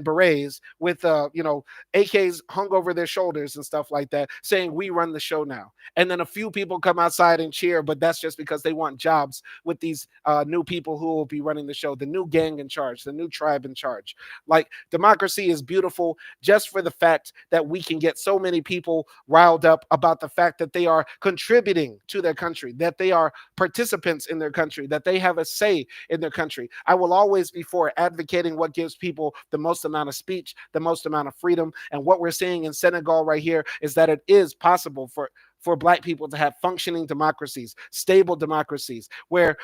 berets with AKs hung over their shoulders and stuff like that, saying we run the show now. And then a few people come outside and cheer, but that's just because they want jobs with these new people who will be running the show, the new gang in charge, the new tribe in charge. Like democracy is beautiful just for the fact that we can get so many people riled up about the fact that they are contributing to their country, that they are participants in their country, that they have a say in their country. I will always be for advocating what gives people the most amount of speech, the most amount of freedom. And what we're seeing in Senegal right here is that it is possible for Black people to have functioning democracies, stable democracies, where,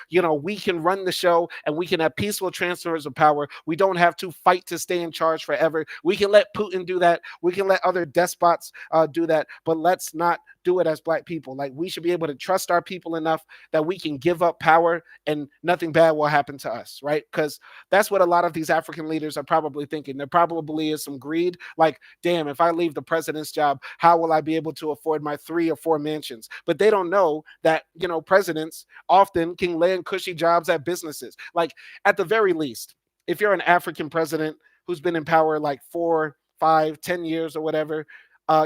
we can run the show and we can have peaceful transfers of power. We don't have to fight to stay in charge forever. We can let Putin do that. We can let other despots do that, but let's not do it as Black people. Like, we should be able to trust our people enough that we can give up power and nothing bad will happen to us, right? Because that's what a lot of these African leaders are probably thinking. There probably is some greed, like, damn, if I leave the president's job, how will I be able to afford my 3 or 4 mansions? But they don't know that, presidents often can land cushy jobs at businesses. Like, at the very least, if you're an African president who's been in power like 4, 5, 10 years or whatever,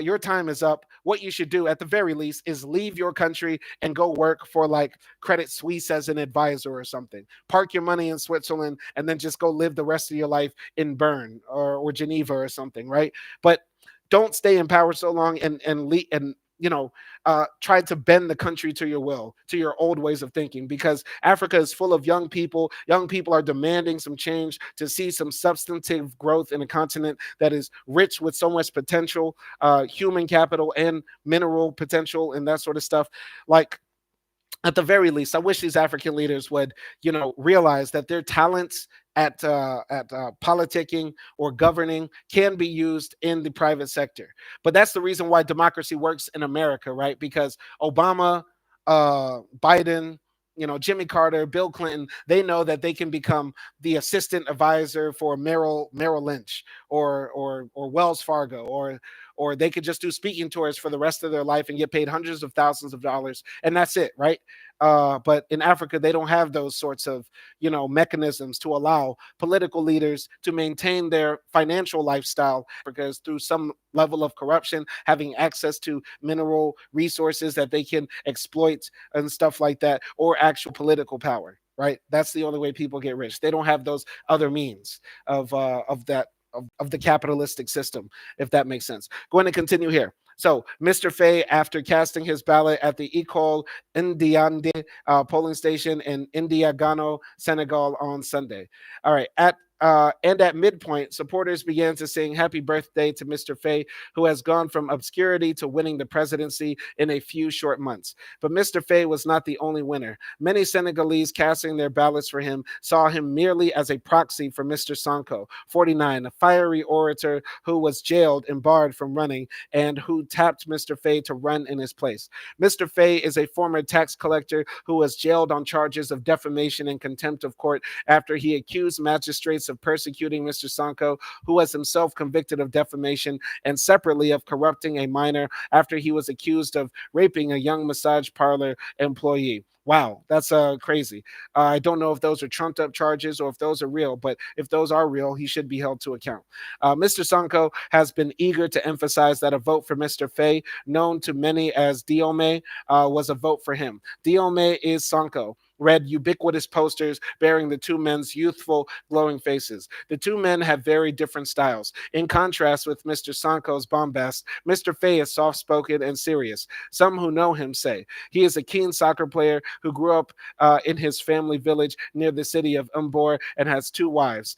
your time is up. What you should do at the very least is leave your country and go work for like Credit Suisse as an advisor or something. Park your money in Switzerland and then just go live the rest of your life in Bern or Geneva or something, right? But don't stay in power so long and try to bend the country to your will, to your old ways of thinking, because Africa is full of young people. Young people are demanding some change to see some substantive growth in a continent that is rich with so much potential, human capital and mineral potential and that sort of stuff. Like, at the very least, I wish these African leaders would, realize that their talents at politicking or governing can be used in the private sector. But that's the reason why democracy works in America, right? Because Obama, Biden, Jimmy Carter, Bill Clinton, they know that they can become the assistant advisor for Merrill Lynch or Wells Fargo, or they could just do speaking tours for the rest of their life and get paid hundreds of thousands of dollars, and that's it, right? But in Africa, they don't have those sorts of, mechanisms to allow political leaders to maintain their financial lifestyle, because through some level of corruption, having access to mineral resources that they can exploit and stuff like that, or actual political power, right? That's the only way people get rich. They don't have those other means of that of the capitalistic system, if that makes sense. Going to continue here. So, Mr. Faye, after casting his ballot at the Ecole Indiande polling station in Indiagano, Senegal on Sunday. All right. And at midpoint, supporters began to sing happy birthday to Mr. Faye, who has gone from obscurity to winning the presidency in a few short months. But Mr. Faye was not the only winner. Many Senegalese casting their ballots for him saw him merely as a proxy for Mr. Sonko, 49, a fiery orator who was jailed and barred from running and who tapped Mr. Faye to run in his place. Mr. Faye is a former tax collector who was jailed on charges of defamation and contempt of court after he accused magistrates of persecuting Mr. Sonko, who was himself convicted of defamation and separately of corrupting a minor after he was accused of raping a young massage parlor employee. Wow, that's crazy. I don't know if those are trumped up charges or if those are real, but if those are real, he should be held to account. Mr. Sonko has been eager to emphasize that a vote for Mr. Faye, known to many as Diome, was a vote for him. Diome is Sonko. Read ubiquitous posters bearing the two men's youthful, glowing faces. The two men have very different styles. In contrast with Mr. Sonko's bombast, Mr. Faye is soft spoken and serious. Some who know him say he is a keen soccer player who grew up in his family village near the city of Umbor and has two wives.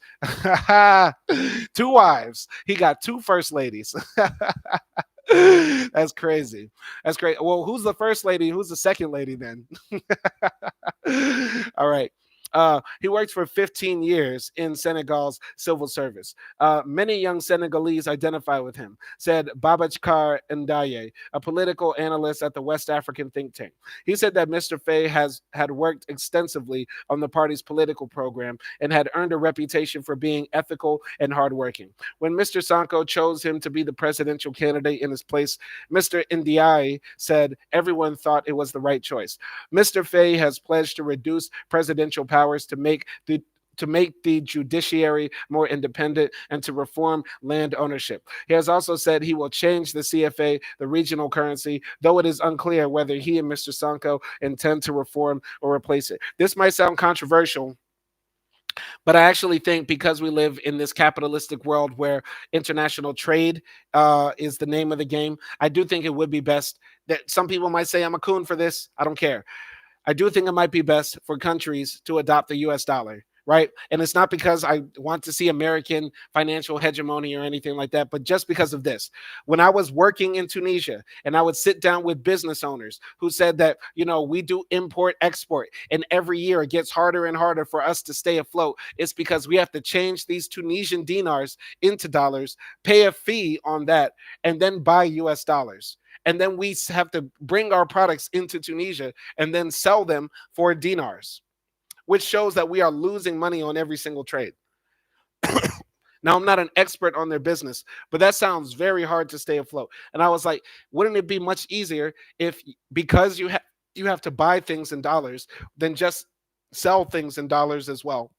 Two wives. He got two first ladies. That's crazy. That's great. Well, who's the first lady? Who's the second lady then? All right. He worked for 15 years in Senegal's civil service. Many young Senegalese identify with him, said Babacar Ndaye, a political analyst at the West African think tank. He said that Mr. Faye had worked extensively on the party's political program and had earned a reputation for being ethical and hardworking. When Mr. Sonko chose him to be the presidential candidate in his place, Mr. Ndiaye said everyone thought it was the right choice. Mr. Faye has pledged to reduce presidential powers to make the judiciary more independent and to reform land ownership. He has also said he will change the CFA, the regional currency, though it is unclear whether he and Mr. Sonko intend to reform or replace it. This might sound controversial, but I actually think because we live in this capitalistic world where international trade is the name of the game, I do think it would be best that some people might say I'm a coon for this. I don't care. I do think it might be best for countries to adopt the US dollar, right? And it's not because I want to see American financial hegemony or anything like that, but just because of this. When I was working in Tunisia and I would sit down with business owners who said that, we do import export and every year it gets harder and harder for us to stay afloat. It's because we have to change these Tunisian dinars into dollars, pay a fee on that, and then buy US dollars. And then we have to bring our products into Tunisia and then sell them for dinars, which shows that we are losing money on every single trade. Now, I'm not an expert on their business, but that sounds very hard to stay afloat. And I was like, wouldn't it be much easier if, because you have to buy things in dollars, then just sell things in dollars as well?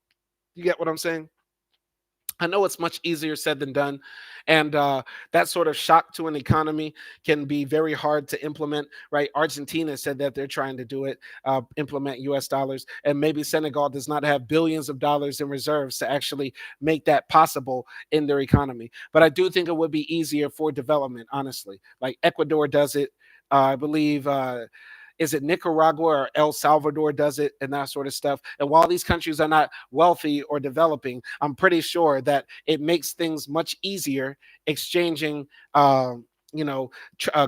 You get what I'm saying? I know it's much easier said than done. And that sort of shock to an economy can be very hard to implement, right? Argentina said that they're trying to do it, implement US dollars. And maybe Senegal does not have billions of dollars in reserves to actually make that possible in their economy. But I do think it would be easier for development, honestly. Like Ecuador does it. I believe is it Nicaragua or El Salvador does it and that sort of stuff. And while these countries are not wealthy or developing, I'm pretty sure that it makes things much easier exchanging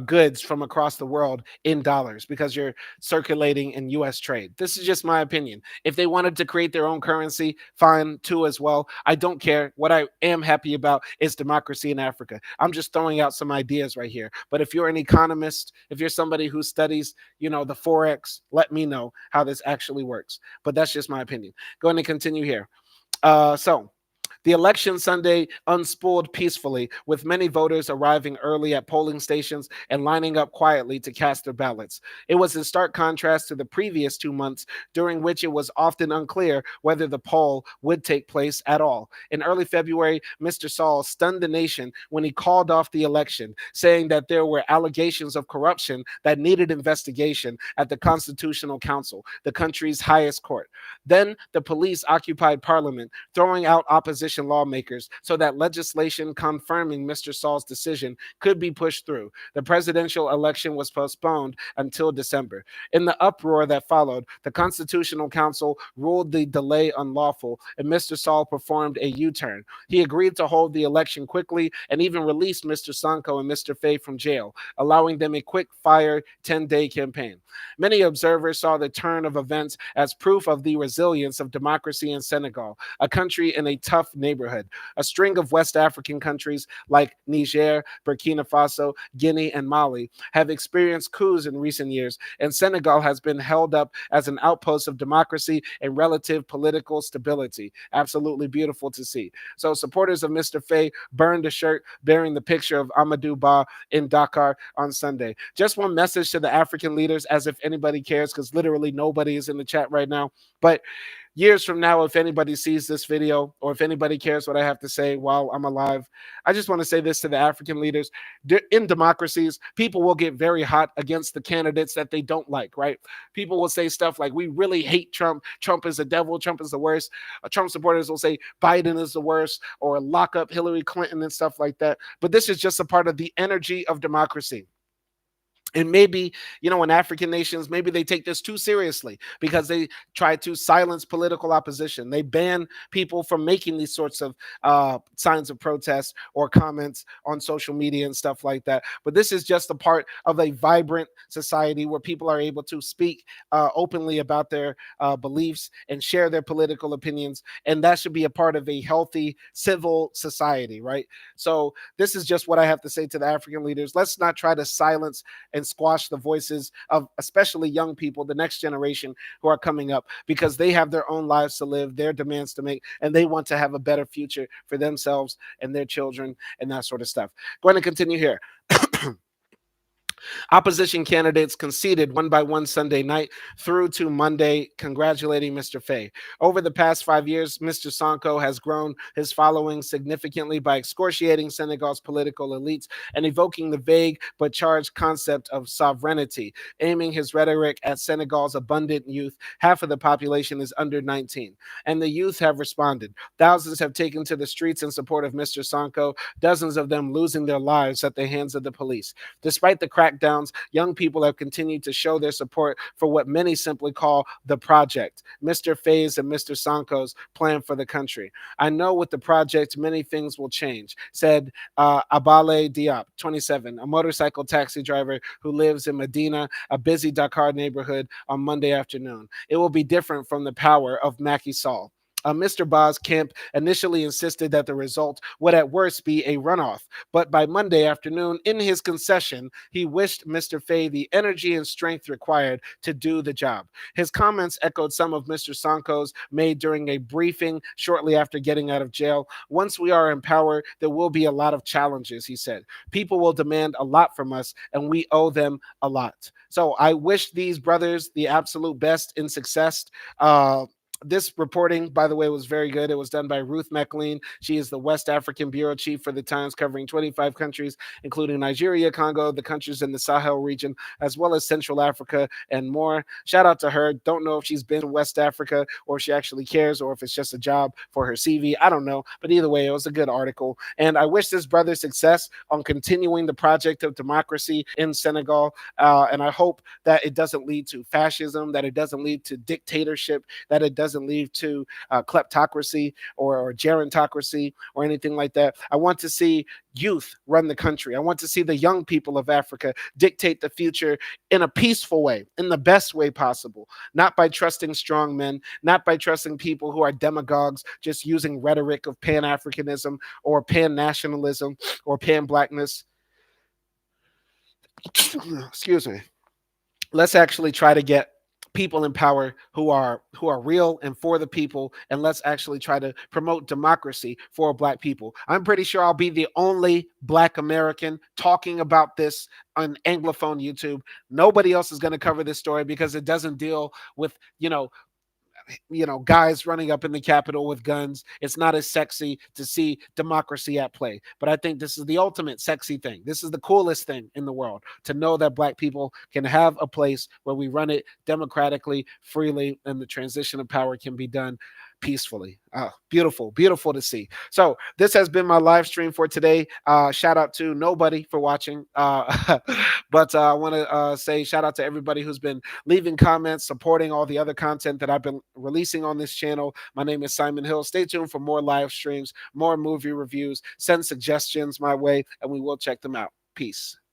goods from across the world in dollars because you're circulating in US trade. This is just my opinion. If they wanted to create their own currency, fine too as well. I don't care. What I am happy about is democracy in Africa. I'm just throwing out some ideas right here. But if you're an economist, if you're somebody who studies, the Forex, let me know how this actually works. But that's just my opinion. Going to continue here. So the election Sunday unspooled peacefully, with many voters arriving early at polling stations and lining up quietly to cast their ballots. It was in stark contrast to the previous 2 months, during which it was often unclear whether the poll would take place at all. In early February, Mr. Saul stunned the nation when he called off the election, saying that there were allegations of corruption that needed investigation at the Constitutional Council, the country's highest court. Then the police occupied Parliament, throwing out opposition lawmakers so that legislation confirming Mr. Saul's decision could be pushed through. The presidential election was postponed until December. In the uproar that followed, the Constitutional Council ruled the delay unlawful, and Mr. Saul performed a U-turn. He agreed to hold the election quickly and even released Mr. Sonko and Mr. Faye from jail, allowing them a quick-fire 10-day campaign. Many observers saw the turn of events as proof of the resilience of democracy in Senegal, a country in a tough neighborhood. A string of West African countries like Niger, Burkina Faso, Guinea, and Mali have experienced coups in recent years, and Senegal has been held up as an outpost of democracy and relative political stability. Absolutely beautiful to see. So, supporters of Mr. Faye burned a shirt bearing the picture of Amadou Ba in Dakar on Sunday. Just one message to the African leaders, as if anybody cares, because literally nobody is in the chat right now. But years from now, if anybody sees this video or if anybody cares what I have to say while I'm alive, I just want to say this to the African leaders. In democracies, people will get very hot against the candidates that they don't like, right? People will say stuff like, we really hate Trump. Trump is the devil. Trump is the worst. Trump supporters will say Biden is the worst, or lock up Hillary Clinton and stuff like that. But this is just a part of the energy of democracy. And maybe, in African nations, maybe they take this too seriously because they try to silence political opposition. They ban people from making these sorts of signs of protest or comments on social media and stuff like that. But this is just a part of a vibrant society where people are able to speak openly about their beliefs and share their political opinions. And that should be a part of a healthy civil society, right? So this is just what I have to say to the African leaders. Let's not try to silence and squash the voices of especially young people, the next generation who are coming up, because they have their own lives to live, their demands to make, and they want to have a better future for themselves and their children and that sort of stuff. Going to continue here. Opposition candidates conceded one by one Sunday night through to Monday, congratulating Mr. Faye. Over the past 5 years, Mr. Sonko has grown his following significantly by excoriating Senegal's political elites and evoking the vague but charged concept of sovereignty, aiming his rhetoric at Senegal's abundant youth. Half of the population is under 19, and the youth have responded. Thousands have taken to the streets in support of Mr. Sonko, dozens of them losing their lives at the hands of the police. Despite the crackdowns, young people have continued to show their support for what many simply call the project, Mr. Faye's and Mr. Sonko's plan for the country. I know with the project, many things will change, said Abale Diop, 27, a motorcycle taxi driver who lives in Medina, a busy Dakar neighborhood, on Monday afternoon. It will be different from the power of Macky Sall. Mr. Ba's camp initially insisted that the result would at worst be a runoff, but by Monday afternoon, in his concession, he wished Mr. Faye the energy and strength required to do the job. His comments echoed some of Mr. Sonko's made during a briefing shortly after getting out of jail. Once we are in power, there will be a lot of challenges, he said. People will demand a lot from us, and we owe them a lot. So I wish these brothers the absolute best in success. This reporting, by the way, was very good. It was done by Ruth McLean. She is the West African bureau chief for the Times, covering 25 countries, including Nigeria, Congo, the countries in the Sahel region, as well as Central Africa and more. Shout out to her. Don't know if she's been to West Africa or if she actually cares or if it's just a job for her CV. I don't know. But either way, it was a good article. And I wish this brother success on continuing the project of democracy in Senegal. And I hope that it doesn't lead to fascism, that it doesn't lead to dictatorship, that it doesn't lead to kleptocracy or gerontocracy or anything like that. I want to see youth run the country. I want to see the young people of Africa dictate the future in a peaceful way, in the best way possible, not by trusting strong men, not by trusting people who are demagogues, just using rhetoric of Pan-Africanism or pan-nationalism or pan-blackness. Excuse me. Let's actually try to get people in power who are real and for the people, and let's actually try to promote democracy for Black people. I'm pretty sure I'll be the only Black American talking about this on Anglophone YouTube. Nobody else is going to cover this story because it doesn't deal with guys running up in the Capitol with guns. It's not as sexy to see democracy at play. But I think this is the ultimate sexy thing. This is the coolest thing in the world, to know that Black people can have a place where we run it democratically, freely, and the transition of power can be done peacefully. Beautiful, beautiful to see. So this has been my live stream for today. Shout out to nobody for watching, but I want to say shout out to everybody who's been leaving comments, supporting all the other content that I've been releasing on this channel. My name is Simon Hill. Stay tuned for more live streams, more movie reviews. Send suggestions my way, and we will check them out. Peace.